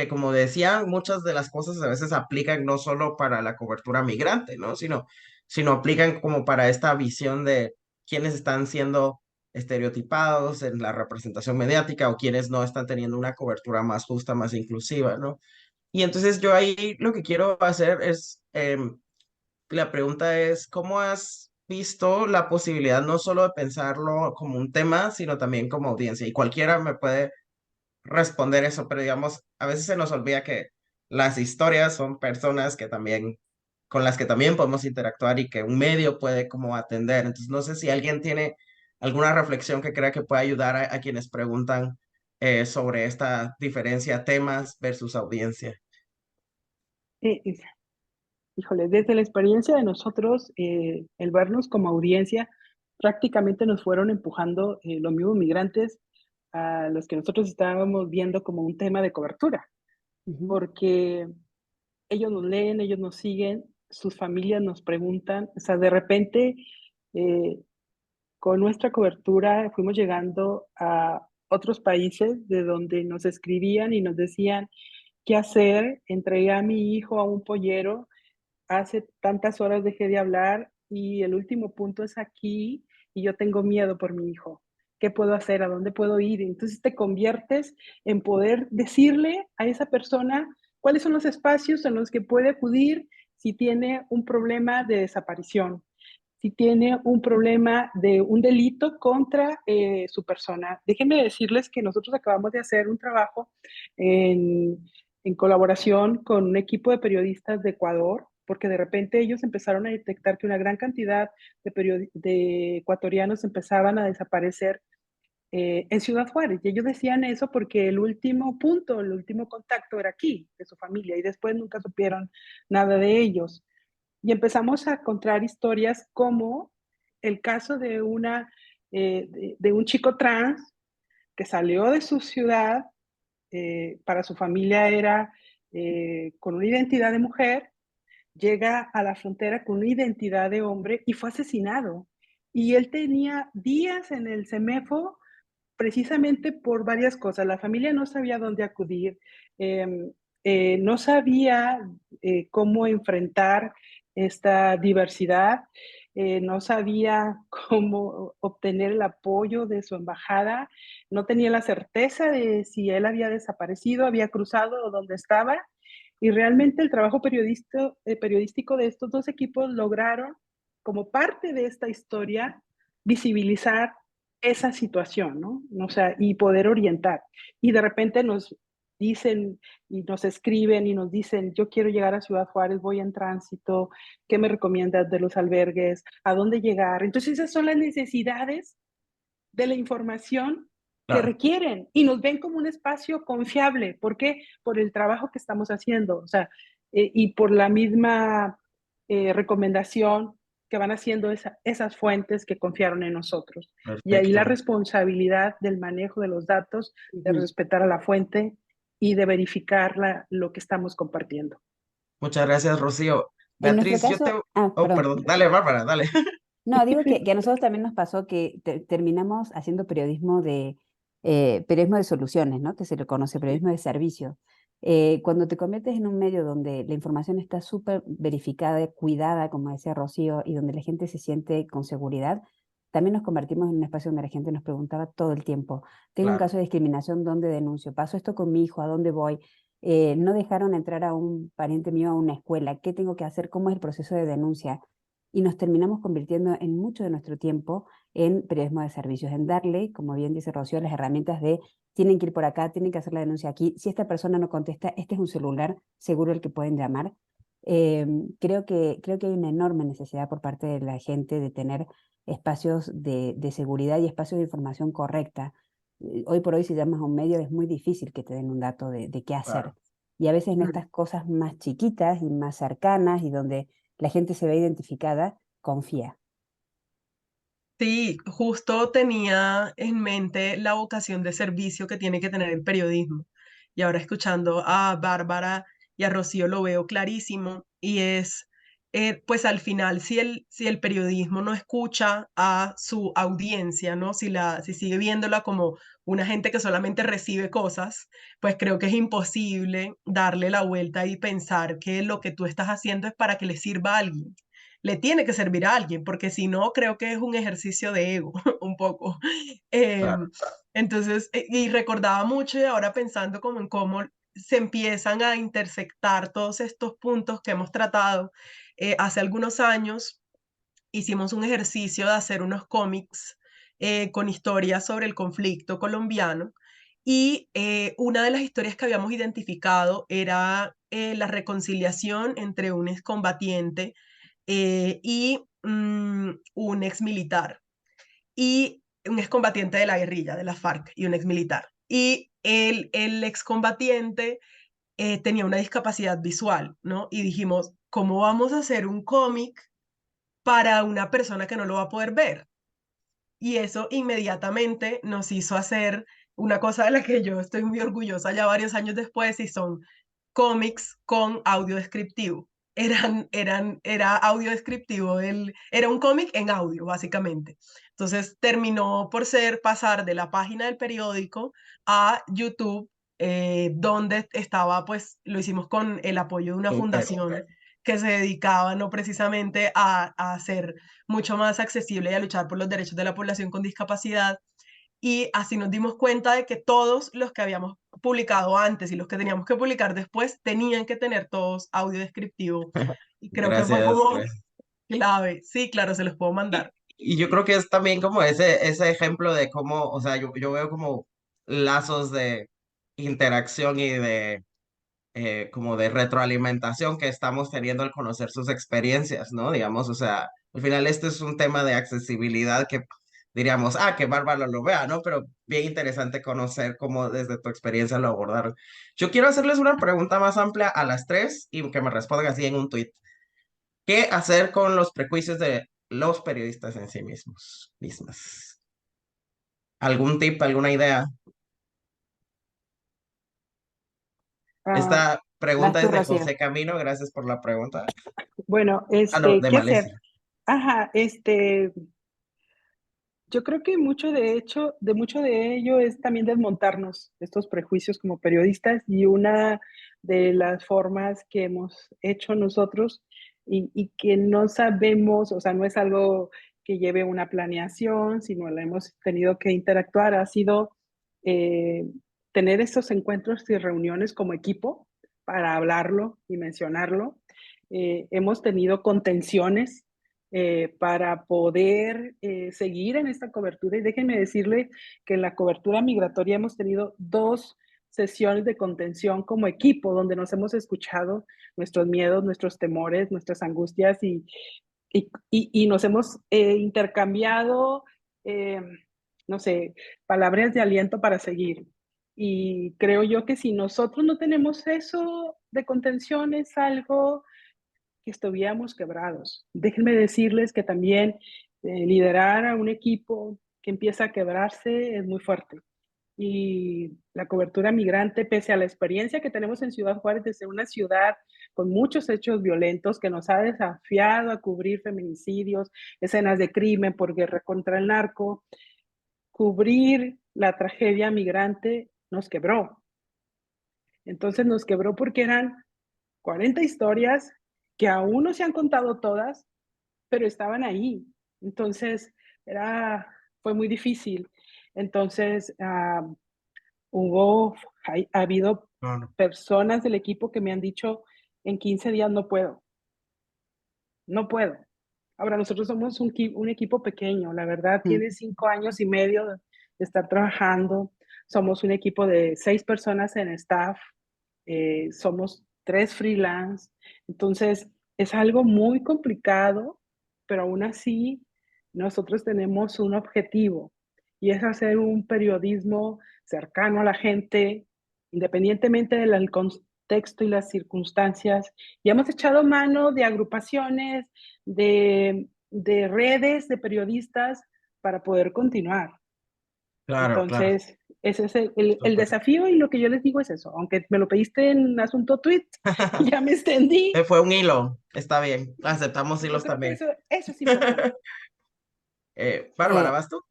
como decía, muchas de las cosas a veces aplican no solo para la cobertura migrante, ¿no? Sino aplican como para esta visión de quiénes están siendo estereotipados en la representación mediática o quienes no están teniendo una cobertura más justa, más inclusiva, ¿no? Y entonces yo ahí lo que quiero hacer es, la pregunta es, ¿cómo has visto la posibilidad no solo de pensarlo como un tema, sino también como audiencia? Y cualquiera me puede responder eso, pero digamos, a veces se nos olvida que las historias son personas que también, con las que también podemos interactuar y que un medio puede como atender. Entonces, no sé si alguien tiene alguna reflexión que crea que pueda ayudar a quienes preguntan sobre esta diferencia, temas versus audiencia. Eh, eh, Híjole, desde la experiencia de nosotros, el vernos como audiencia, prácticamente nos fueron empujando los mismos migrantes a los que nosotros estábamos viendo como un tema de cobertura, Ujú. porque ellos nos leen, ellos nos siguen, sus familias nos preguntan, o sea, de repente, eh, con nuestra cobertura fuimos llegando a otros países de donde nos escribían y nos decían qué hacer, entregué a mi hijo a un pollero, hace tantas horas dejé de hablar y el último punto es aquí y yo tengo miedo por mi hijo. ¿Qué puedo hacer? ¿A dónde puedo ir? Entonces te conviertes en poder decirle a esa persona cuáles son los espacios en los que puede acudir si tiene un problema de desaparición, si tiene un problema de un delito contra su persona. Déjenme decirles que nosotros acabamos de hacer un trabajo en, en colaboración con un equipo de periodistas de Ecuador, porque de repente ellos empezaron a detectar que una gran cantidad de ecuatorianos empezaban a desaparecer en Ciudad Juárez. Y ellos decían eso porque el último punto, el último contacto era aquí, de su familia, y después nunca supieron nada de ellos. Y empezamos a encontrar historias como el caso de, de un chico trans que salió de su ciudad, para su familia era con una identidad de mujer, llega a la frontera con una identidad de hombre y fue asesinado. Y él tenía días en el CEMEFO precisamente por varias cosas. La familia no sabía dónde acudir, eh, no sabía cómo enfrentar esta diversidad, no sabía cómo obtener el apoyo de su embajada, no tenía la certeza de si él había desaparecido, había cruzado o dónde estaba. Y realmente el trabajo periodístico de estos dos equipos lograron, como parte de esta historia, visibilizar esa situación, ¿no? O sea, y poder orientar. Y de repente nos dicen y nos escriben y nos dicen, yo quiero llegar a Ciudad Juárez, voy en tránsito, ¿qué me recomiendas de los albergues? ¿A dónde llegar? Entonces esas son las necesidades de la información que Claro. requieren y nos ven como un espacio confiable. ¿Por qué? Por el trabajo que estamos haciendo, o sea, y por la misma recomendación que van haciendo esas fuentes que confiaron en nosotros. Y ahí la Perfecto. responsabilidad del manejo de los datos, de respetar a la fuente y de verificar lo que estamos compartiendo. Muchas gracias, Rocío. En nuestro Beatriz, yo te... caso, Oh, perdón. perdón. Dale, Bárbara, dale. No, digo que a nosotros también nos pasó que terminamos haciendo periodismo periodismo de soluciones, ¿no? Que se le conoce periodismo de servicio. Cuando te conviertes en un medio donde la información está súper verificada, cuidada, como decía Rocío, y donde la gente se siente con seguridad, también nos convertimos en un espacio donde la gente nos preguntaba todo el tiempo, tengo un Claro. caso de discriminación, ¿dónde denuncio? ¿Paso esto con mi hijo? ¿A dónde voy? No dejaron entrar a un pariente mío a una escuela, ¿qué tengo que hacer? ¿Cómo es el proceso de denuncia? Y nos terminamos convirtiendo en mucho de nuestro tiempo en periodismo de servicios, en darle, como bien dice Rocío, las herramientas de tienen que ir por acá, tienen que hacer la denuncia aquí, si esta persona no contesta, este es un celular seguro el que pueden llamar. Creo que hay una enorme necesidad por parte de la gente de tener espacios de seguridad y espacios de información correcta. Hoy por hoy, si llamas a un medio, es muy difícil que te den un dato de qué hacer. Claro. Y a veces en estas cosas más chiquitas y más cercanas y donde la gente se ve identificada, confía. Sí, justo tenía en mente la vocación de servicio que tiene que tener el periodismo. Y ahora escuchando a Bárbara y a Rocío lo veo clarísimo. Y es, pues al final, si el periodismo no escucha a su audiencia, ¿no? Si sigue viéndola como una gente que solamente recibe cosas, pues creo que es imposible darle la vuelta y pensar que lo que tú estás haciendo es para que le sirva a alguien, le tiene que servir a alguien, porque si no, creo que es un ejercicio de ego, un poco. Claro. Entonces, y recordaba mucho y ahora pensando como en cómo se empiezan a intersectar todos estos puntos que hemos tratado. Hace algunos años hicimos un ejercicio de hacer unos cómics con historias sobre el conflicto colombiano y una de las historias que habíamos identificado era la reconciliación entre un excombatiente y un exmilitar, y un excombatiente de la guerrilla, de la FARC, y un exmilitar. Y el excombatiente tenía una discapacidad visual, ¿no? Y dijimos, ¿cómo vamos a hacer un cómic para una persona que no lo va a poder ver? Y eso inmediatamente nos hizo hacer una cosa de la que yo estoy muy orgullosa ya varios años después, y son cómics con audio descriptivo. Era audio descriptivo, era un cómic en audio, básicamente. Entonces terminó por pasar de la página del periódico a YouTube, donde estaba, pues lo hicimos con el apoyo de una Súper. fundación que se dedicaba no precisamente a hacer mucho más accesible y a luchar por los derechos de la población con discapacidad. Y así nos dimos cuenta de que todos los que habíamos publicado antes y los que teníamos que publicar después tenían que tener todos audio descriptivo. Y creo que fue Gracias, como gracias. clave. Sí, claro, se los puedo mandar. Y yo creo que es también como ese ejemplo de cómo, o sea, yo veo como lazos de interacción y de como de retroalimentación que estamos teniendo al conocer sus experiencias, ¿no? Digamos, o sea, al final este es un tema de accesibilidad que diríamos, que Bárbara lo vea, ¿no? Pero bien interesante conocer cómo desde tu experiencia lo abordaron. Yo quiero hacerles una pregunta más amplia a las tres y que me respondan así en un tuit. ¿Qué hacer con los prejuicios de los periodistas en sí mismas? ¿Algún tip, alguna idea? Ah, Esta Vas pregunta tú, es de Rocío. José Camino, gracias por la pregunta. bueno, No, de ¿qué hacer? Malesio. Ajá, yo creo que mucho de ello es también desmontarnos estos prejuicios como periodistas, y una de las formas que hemos hecho nosotros y que no sabemos, o sea, no es algo que lleve una planeación, sino la hemos tenido que interactuar, ha sido eh, tener estos encuentros y reuniones como equipo para hablarlo y mencionarlo. Hemos tenido contenciones para poder seguir en esta cobertura. Y déjenme decirle que en la cobertura migratoria hemos tenido 2 sesiones de contención como equipo, donde nos hemos escuchado nuestros miedos, nuestros temores, nuestras angustias, y nos hemos intercambiado, no sé, palabras de aliento para seguir. Y creo yo que si nosotros no tenemos eso de contención, es algo que estuviéramos quebrados. Déjenme decirles que también liderar a un equipo que empieza a quebrarse es muy fuerte. Y la cobertura migrante, pese a la experiencia que tenemos en Ciudad Juárez, de ser una ciudad con muchos hechos violentos que nos ha desafiado a cubrir feminicidios, escenas de crimen por guerra contra el narco, cubrir la tragedia migrante nos quebró. Entonces nos quebró porque eran 40 historias que aún no se han contado todas, pero estaban ahí. Entonces fue muy difícil. Entonces ha habido Claro. personas del equipo que me han dicho, en 15 días no puedo. Ahora, nosotros somos un equipo pequeño, la verdad, tiene 5 años y medio de estar trabajando. Somos un equipo de 6 personas en staff, somos 3 freelance. Entonces, es algo muy complicado, pero aún así, nosotros tenemos un objetivo y es hacer un periodismo cercano a la gente, independientemente del contexto y las circunstancias. Y hemos echado mano de agrupaciones, de redes de periodistas para poder continuar. Claro, claro. Entonces, ese es el Súper. desafío y lo que yo les digo es eso. Aunque me lo pediste en asunto tweet, ya me extendí. Fue un hilo, está bien. Aceptamos Yo hilos creo que también. eso es importante. Bárbara, Eh, ¿vas tú?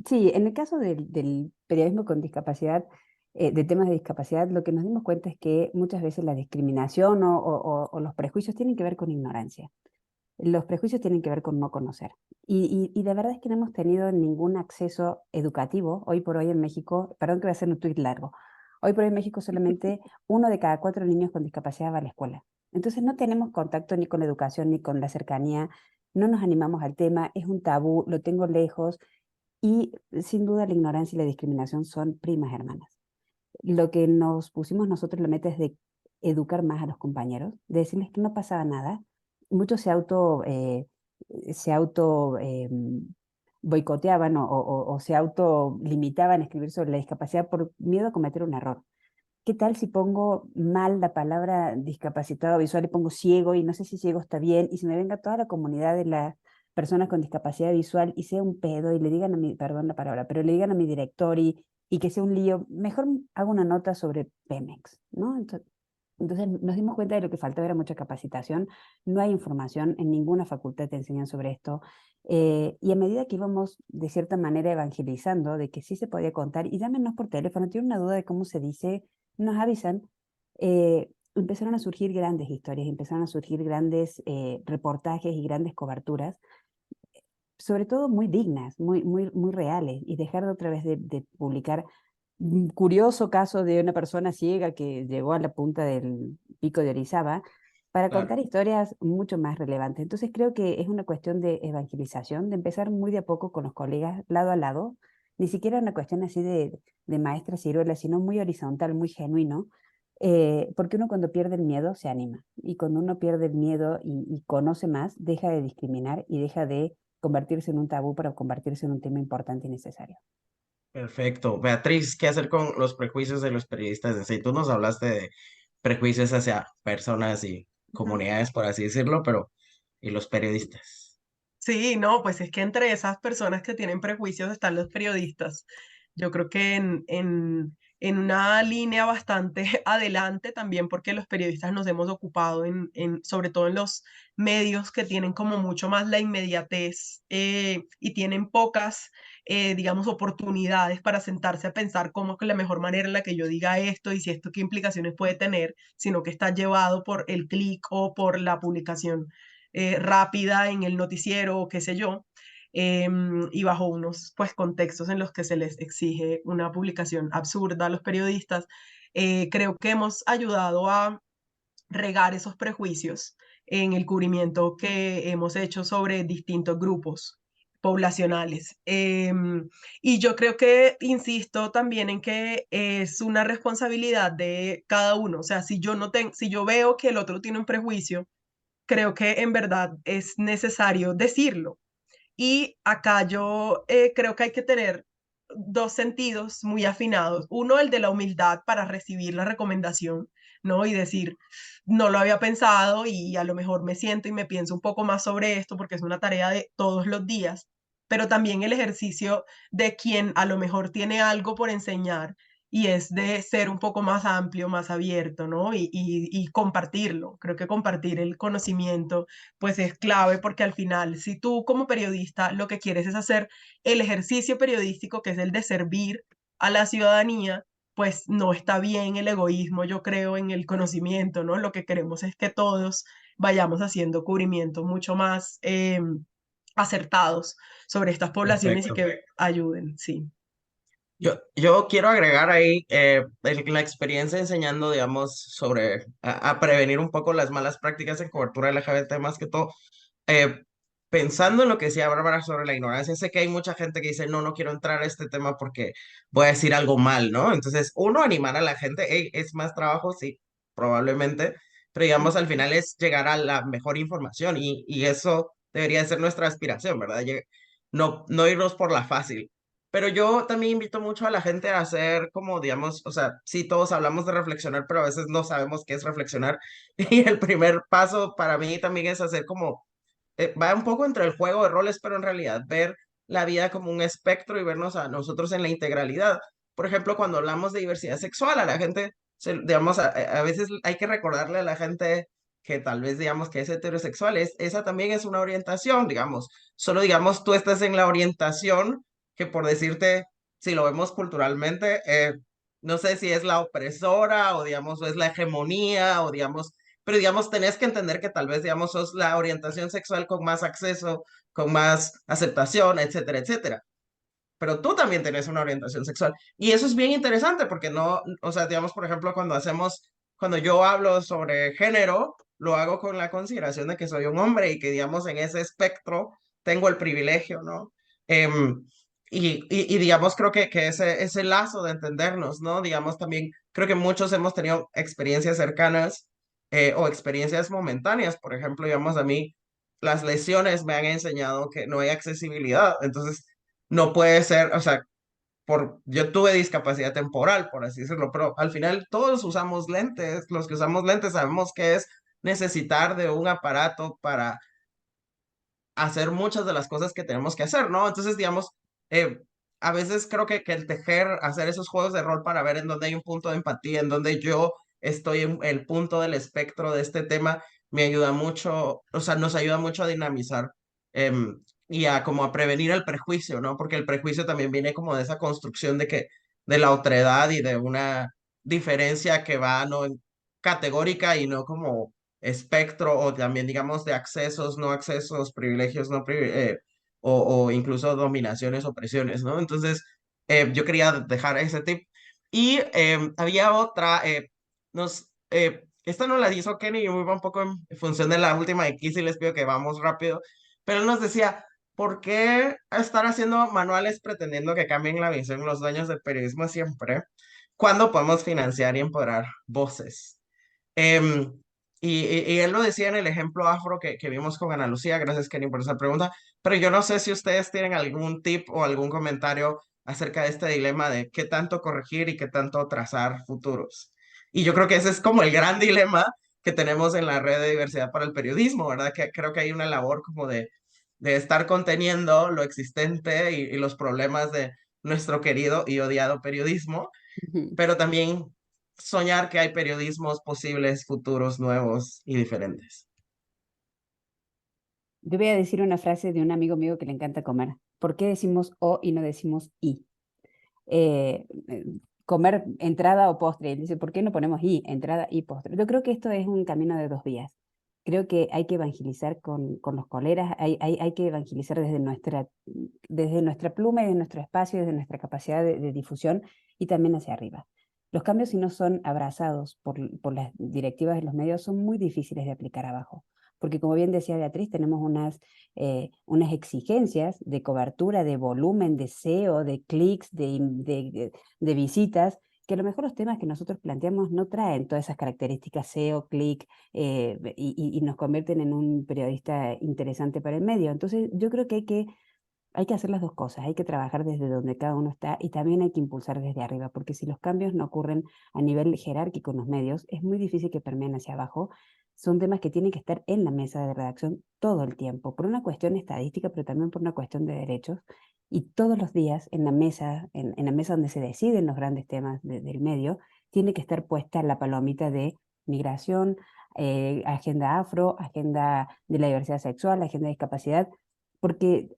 Sí, en el caso del periodismo con discapacidad, de temas de discapacidad, lo que nos dimos cuenta es que muchas veces la discriminación o los prejuicios tienen que ver con ignorancia. Los prejuicios tienen que ver con no conocer. Y de verdad es que no hemos tenido ningún acceso educativo. Hoy por hoy en México, perdón que voy a hacer un tuit largo, hoy por hoy en México solamente 1 de cada 4 niños con discapacidad va a la escuela. Entonces no tenemos contacto ni con la educación ni con la cercanía, no nos animamos al tema, es un tabú, lo tengo lejos. Y sin duda la ignorancia y la discriminación son primas hermanas. Lo que nos pusimos nosotros la meta es de educar más a los compañeros, de decirles que no pasaba nada. Muchos se auto boicoteaban o se auto limitaban a escribir sobre la discapacidad por miedo a cometer un error. ¿Qué tal si pongo mal la palabra discapacitado visual y pongo ciego y no sé si ciego está bien y si me venga toda la comunidad de las personas con discapacidad visual y sea un pedo y le digan a mi, perdón la palabra, pero le digan a mi director y que sea un lío, mejor hago una nota sobre Pemex, ¿no? Entonces nos dimos cuenta de lo que faltaba era mucha capacitación, no hay información, en ninguna facultad te enseñan sobre esto, y a medida que íbamos de cierta manera evangelizando de que sí se podía contar, y llámenos por teléfono, tiene una duda de cómo se dice, nos avisan, empezaron a surgir grandes historias, empezaron a surgir grandes reportajes y grandes coberturas, sobre todo muy dignas, muy reales, y dejar de otra vez de publicar un curioso caso de una persona ciega que llegó a la punta del pico de Orizaba para Claro. contar historias mucho más relevantes. Entonces creo que es una cuestión de evangelización, de empezar muy de a poco con los colegas, lado a lado, ni siquiera una cuestión así de maestra ciruela, sino muy horizontal, muy genuino, porque uno cuando pierde el miedo se anima, y cuando uno pierde el miedo y conoce más, deja de discriminar y deja de convertirse en un tabú para convertirse en un tema importante y necesario. Perfecto. Beatriz, ¿qué hacer con los prejuicios de los periodistas en sí? Tú nos hablaste de prejuicios hacia personas y comunidades, por así decirlo, pero ¿y los periodistas? Sí, no, pues es que entre esas personas que tienen prejuicios están los periodistas. Yo creo que en una línea bastante adelante también porque los periodistas nos hemos ocupado sobre todo en los medios que tienen como mucho más la inmediatez y tienen pocas, digamos, oportunidades para sentarse a pensar cómo es la mejor manera en la que yo diga esto y si esto qué implicaciones puede tener, sino que está llevado por el clic o por la publicación rápida en el noticiero o qué sé yo, y bajo unos pues, contextos en los que se les exige una publicación absurda a los periodistas, creo que hemos ayudado a regar esos prejuicios en el cubrimiento que hemos hecho sobre distintos grupos poblacionales. Y yo creo que, insisto también en que es una responsabilidad de cada uno. O sea, si yo veo que el otro tiene un prejuicio, creo que en verdad es necesario decirlo. Y acá yo creo que hay que tener dos sentidos muy afinados. Uno, el de la humildad para recibir la recomendación ¿no? Y decir, no lo había pensado y a lo mejor me siento y me pienso un poco más sobre esto porque es una tarea de todos los días, pero también el ejercicio de quien a lo mejor tiene algo por enseñar y es de ser un poco más amplio, más abierto, ¿no? Y compartirlo. Creo que compartir el conocimiento pues es clave porque al final, si tú como periodista lo que quieres es hacer el ejercicio periodístico, que es el de servir a la ciudadanía, pues no está bien el egoísmo, yo creo, en el conocimiento, ¿no? Lo que queremos es que todos vayamos haciendo cubrimientos mucho más acertados sobre estas poblaciones y Perfecto. que ayuden, sí. Yo quiero agregar ahí la experiencia enseñando, digamos, sobre a prevenir un poco las malas prácticas en cobertura LGBT, más que todo. eh, Pensando en lo que decía Bárbara sobre la ignorancia, sé que hay mucha gente que dice, no, no quiero entrar a este tema porque voy a decir algo mal, ¿no? Entonces, uno, animar a la gente, "Hey, es más trabajo, sí, probablemente, pero digamos, al final es llegar a la mejor información y eso debería ser nuestra aspiración, ¿verdad? No, no irnos por la fácil. Pero yo también invito mucho a la gente a hacer como, digamos, o sea, sí, todos hablamos de reflexionar, pero a veces no sabemos qué es reflexionar. Y el primer paso para mí también es hacer como va un poco entre el juego de roles, pero en realidad ver la vida como un espectro y vernos a nosotros en la integralidad. Por ejemplo, cuando hablamos de diversidad sexual, a la gente, digamos, a veces hay que recordarle a la gente que tal vez digamos que es heterosexual, esa también es una orientación, digamos. Solo digamos, tú estás en la orientación que por decirte, si lo vemos culturalmente, no sé si es la opresora o digamos, o es la hegemonía o digamos, pero digamos, tenés que entender que tal vez, digamos, sos la orientación sexual con más acceso, con más aceptación, etcétera, etcétera. Pero tú también tenés una orientación sexual. Y eso es bien interesante porque no, o sea, digamos, por ejemplo, cuando yo hablo sobre género, lo hago con la consideración de que soy un hombre y que, digamos, en ese espectro tengo el privilegio, ¿no? Y digamos, creo que ese lazo de entendernos, ¿no? Digamos, también creo que muchos hemos tenido experiencias cercanas o experiencias momentáneas. Por ejemplo, digamos, a mí las lesiones me han enseñado que no hay accesibilidad. Entonces, no puede ser, o sea, yo tuve discapacidad temporal, por así decirlo, pero al final todos usamos lentes. Los que usamos lentes sabemos que es necesitar de un aparato para hacer muchas de las cosas que tenemos que hacer, ¿no? Entonces, digamos, eh, a veces creo que el tejer, hacer esos juegos de rol para ver en dónde hay un punto de empatía, en donde yo estoy en el punto del espectro de este tema, me ayuda mucho, o sea, nos ayuda mucho a dinamizar y a como a prevenir el prejuicio, ¿no? Porque el prejuicio también viene como de esa construcción de la otredad y de una diferencia que va, ¿no? Categórica y no como espectro o también digamos de accesos, no accesos, privilegios, no o incluso dominaciones, opresiones, ¿no? Entonces, yo quería dejar ese tip. Y había otra, esta no la hizo Kenny, yo iba un poco en función de la última de aquí, sí les pido que vamos rápido, pero él nos decía, ¿por qué estar haciendo manuales pretendiendo que cambien la visión los dueños del periodismo siempre, cuando podemos financiar y empoderar voces? Em, y él lo decía en el ejemplo afro que vimos con Ana Lucía, gracias Kenny por esa pregunta, pero yo no sé si ustedes tienen algún tip o algún comentario acerca de este dilema de qué tanto corregir y qué tanto trazar futuros. Y yo creo que ese es como el gran dilema que tenemos en la red de diversidad para el periodismo, ¿verdad? Que creo que hay una labor como de estar conteniendo lo existente y los problemas de nuestro querido y odiado periodismo, Ujú. pero también soñar que hay periodismos posibles, futuros, nuevos y diferentes. Yo voy a decir una frase de un amigo mío que le encanta comer. ¿Por qué decimos o y no decimos y? Comer entrada o postre. Él dice, ¿por qué no ponemos y, entrada y postre? Yo creo que esto es un camino de dos vías. Creo que hay que evangelizar con los colegas, hay que evangelizar desde nuestra pluma y de nuestro espacio, desde nuestra capacidad de difusión y también hacia arriba. Los cambios, si no son abrazados por las directivas de los medios, son muy difíciles de aplicar abajo. Porque como bien decía Beatriz, tenemos unas exigencias de cobertura, de volumen, de SEO, de clics, de visitas, que a lo mejor los temas que nosotros planteamos no traen todas esas características SEO, clic, y nos convierten en un periodista interesante para el medio. Entonces yo creo que hay que hay que hacer las dos cosas, hay que trabajar desde donde cada uno está y también hay que impulsar desde arriba, porque si los cambios no ocurren a nivel jerárquico en los medios, es muy difícil que permeen hacia abajo. Son temas que tienen que estar en la mesa de redacción todo el tiempo, por una cuestión estadística, pero también por una cuestión de derechos. Y todos los días en la mesa, en la mesa donde se deciden los grandes temas del medio, tiene que estar puesta la palomita de migración, agenda afro, agenda de la diversidad sexual, agenda de discapacidad, porque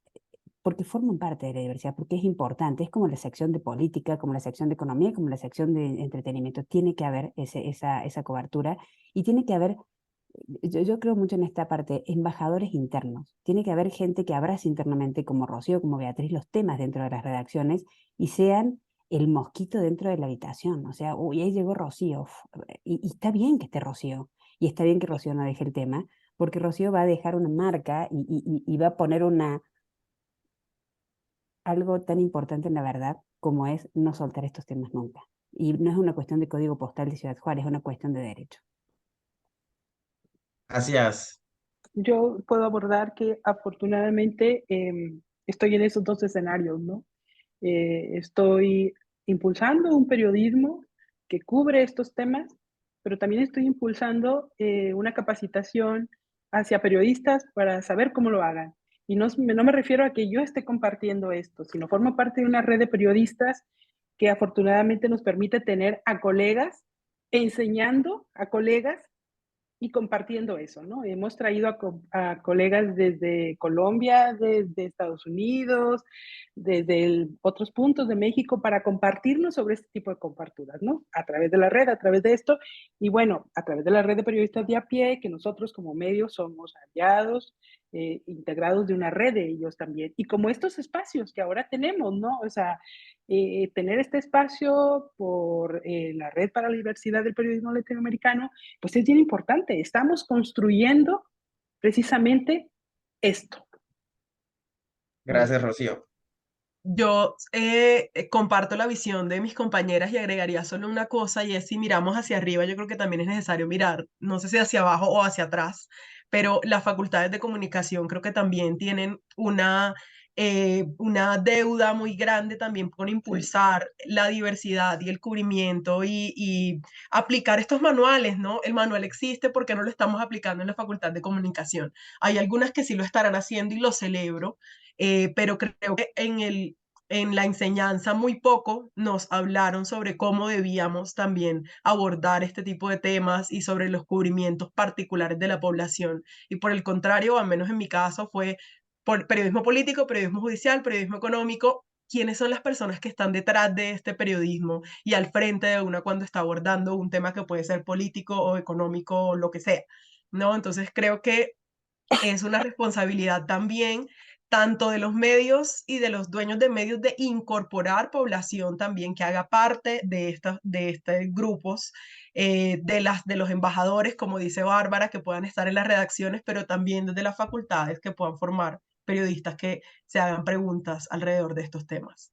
forman parte de la diversidad, porque es importante, es como la sección de política, como la sección de economía, como la sección de entretenimiento, tiene que haber esa cobertura y tiene que haber, yo creo mucho en esta parte, embajadores internos, tiene que haber gente que abrace internamente como Rocío, como Beatriz, los temas dentro de las redacciones y sean el mosquito dentro de la habitación, o sea, uy, ahí llegó Rocío, y está bien que esté Rocío, y está bien que Rocío no deje el tema, porque Rocío va a dejar una marca y va a poner algo tan importante en la verdad como es no soltar estos temas nunca. Y no es una cuestión de código postal de Ciudad Juárez, es una cuestión de derecho. Gracias. Yo puedo abordar que afortunadamente estoy en esos dos escenarios, ¿no? Estoy impulsando un periodismo que cubre estos temas, pero también estoy impulsando una capacitación hacia periodistas para saber cómo lo hagan. Y no me refiero a que yo esté compartiendo esto, sino formo parte de una red de periodistas que afortunadamente nos permite tener a colegas enseñando a colegas y compartiendo eso, ¿no? Hemos traído a colegas desde Colombia, desde Estados Unidos, desde otros puntos de México para compartirnos sobre este tipo de comparturas, ¿no? A través de la red, a través de esto, y bueno, a través de la red de periodistas de a pie, que nosotros como medios somos aliados, integrados de una red de ellos también. Y como estos espacios que ahora tenemos, ¿no? O sea, tener este espacio por la Red para la Diversidad del Periodismo Latinoamericano, pues es bien importante. Estamos construyendo precisamente esto. Gracias, Rocío. Yo comparto la visión de mis compañeras y agregaría solo una cosa, y es si miramos hacia arriba, yo creo que también es necesario mirar, no sé si hacia abajo o hacia atrás, pero las facultades de comunicación creo que también tienen una deuda muy grande también por impulsar la diversidad y el cubrimiento y aplicar estos manuales, ¿no? El manual existe, ¿porque no lo estamos aplicando en la facultad de comunicación? Hay algunas que sí lo estarán haciendo y lo celebro, pero creo que en la enseñanza muy poco nos hablaron sobre cómo debíamos también abordar este tipo de temas y sobre los cubrimientos particulares de la población. Y por el contrario, al menos en mi caso, fue por periodismo político, periodismo judicial, periodismo económico. ¿Quiénes son las personas que están detrás de este periodismo y al frente de una cuando está abordando un tema que puede ser político o económico o lo que sea? ¿No? Entonces creo que es una responsabilidad también tanto de los medios y de los dueños de medios de incorporar población también que haga parte de estos grupos, de los embajadores, como dice Bárbara, que puedan estar en las redacciones, pero también desde las facultades que puedan formar periodistas que se hagan preguntas alrededor de estos temas.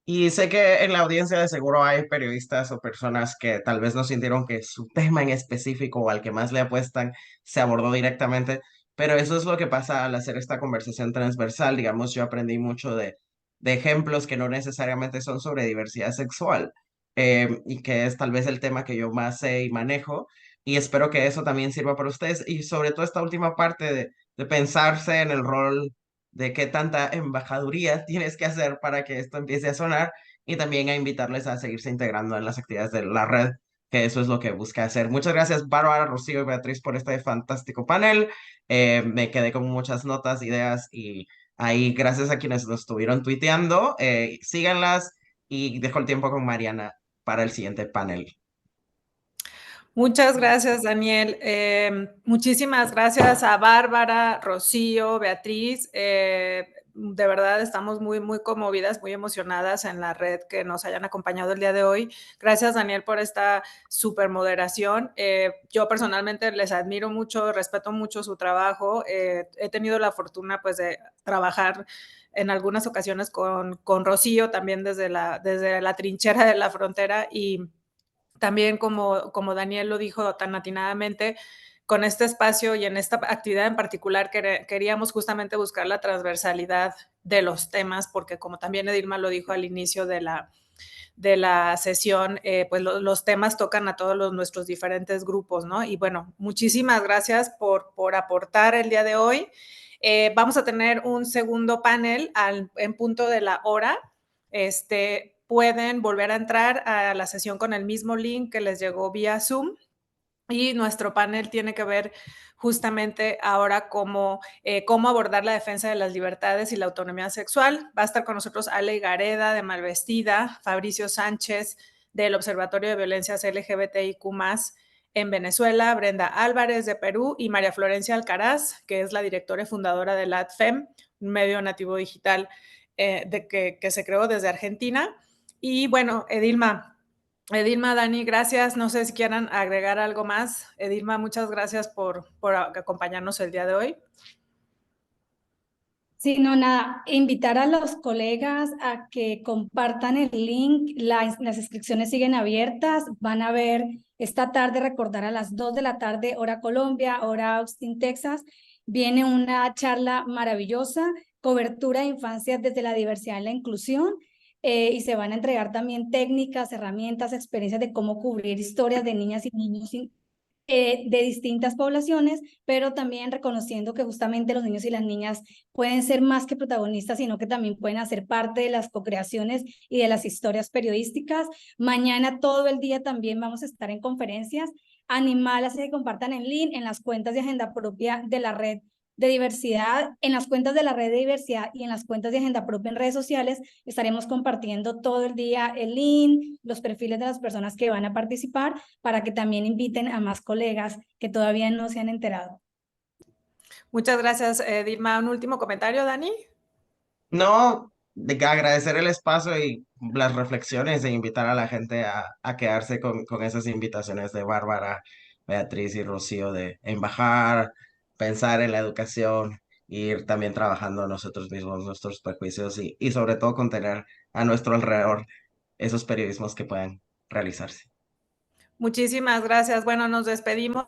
Y sé que en la audiencia de seguro hay periodistas o personas que tal vez no sintieron que su tema en específico o al que más le apuestan se abordó directamente, pero eso es lo que pasa al hacer esta conversación transversal. Digamos, yo aprendí mucho de ejemplos que no necesariamente son sobre diversidad sexual, y que es tal vez el tema que yo más sé y manejo, y espero que eso también sirva para ustedes y sobre todo esta última parte de pensarse en el rol de qué tanta embajaduría tienes que hacer para que esto empiece a sonar y también a invitarles a seguirse integrando en las actividades de la red, que eso es lo que busca hacer. Muchas gracias, Bárbara, Rocío y Beatriz, por este fantástico panel. Me quedé con muchas notas, ideas y ahí gracias a quienes lo estuvieron tuiteando. Síganlas y dejo el tiempo con Mariana para el siguiente panel. Muchas gracias, Daniel. Muchísimas gracias a Bárbara, Rocío, Beatriz. De verdad estamos muy, muy conmovidas, muy emocionadas en la red que nos hayan acompañado el día de hoy. Gracias, Daniel, por esta super moderación. Yo personalmente les admiro mucho, respeto mucho su trabajo. He tenido la fortuna pues de trabajar en algunas ocasiones con Rocío, también desde la trinchera de la frontera y también como Daniel lo dijo tan atinadamente, con este espacio y en esta actividad en particular queríamos justamente buscar la transversalidad de los temas, porque como también Edilma lo dijo al inicio de la sesión, pues los temas tocan a todos nuestros diferentes grupos, ¿no? Y bueno, muchísimas gracias por aportar el día de hoy. Vamos a tener un segundo panel en punto de la hora. Pueden volver a entrar a la sesión con el mismo link que les llegó vía Zoom. Y nuestro panel tiene que ver justamente ahora cómo abordar la defensa de las libertades y la autonomía sexual. Va a estar con nosotros Ale Gareda de Malvestida, Fabricio Sánchez del Observatorio de Violencias LGBTIQ+, en Venezuela, Brenda Álvarez de Perú y María Florencia Alcaraz, que es la directora y fundadora de LADFEM, un medio nativo digital que se creó desde Argentina. Y bueno, Edilma, Dani, gracias. No sé si quieran agregar algo más. Edilma, muchas gracias por acompañarnos el día de hoy. Sí, no, nada, invitar a los colegas a que compartan el link, las inscripciones siguen abiertas, van a ver esta tarde, recordar a las 2 de la tarde, hora Colombia, hora Austin, Texas, viene una charla maravillosa, cobertura de infancias desde la diversidad y la inclusión, y se van a entregar también técnicas, herramientas, experiencias de cómo cubrir historias de niñas y niños de distintas poblaciones, pero también reconociendo que justamente los niños y las niñas pueden ser más que protagonistas, sino que también pueden hacer parte de las co-creaciones y de las historias periodísticas. Mañana todo el día también vamos a estar en conferencias. Animalas que compartan en link, en las cuentas de Agenda Propia de la red de diversidad, en las cuentas de la red de diversidad y en las cuentas de Agenda Propia en redes sociales, estaremos compartiendo todo el día el link, los perfiles de las personas que van a participar, para que también inviten a más colegas que todavía no se han enterado. Muchas gracias, Dilma. ¿Un último comentario, Dani? No, de que agradecer el espacio y las reflexiones e invitar a la gente a quedarse con esas invitaciones de Bárbara, Beatriz y Rocío de embajar, pensar en la educación, ir también trabajando nosotros mismos nuestros prejuicios y sobre todo contener a nuestro alrededor esos periodismos que puedan realizarse. Muchísimas gracias. Bueno, nos despedimos.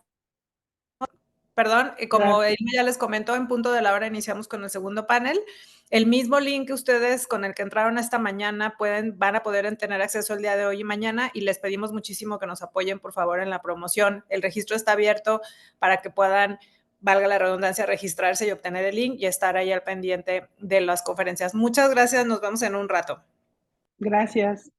Perdón, como Edilma ya les comentó, en punto de la hora iniciamos con el segundo panel. El mismo link que ustedes con el que entraron esta mañana van a poder tener acceso el día de hoy y mañana, y les pedimos muchísimo que nos apoyen, por favor, en la promoción. El registro está abierto para que puedan, valga la redundancia, registrarse y obtener el link y estar ahí al pendiente de las conferencias. Muchas gracias, nos vemos en un rato. Gracias.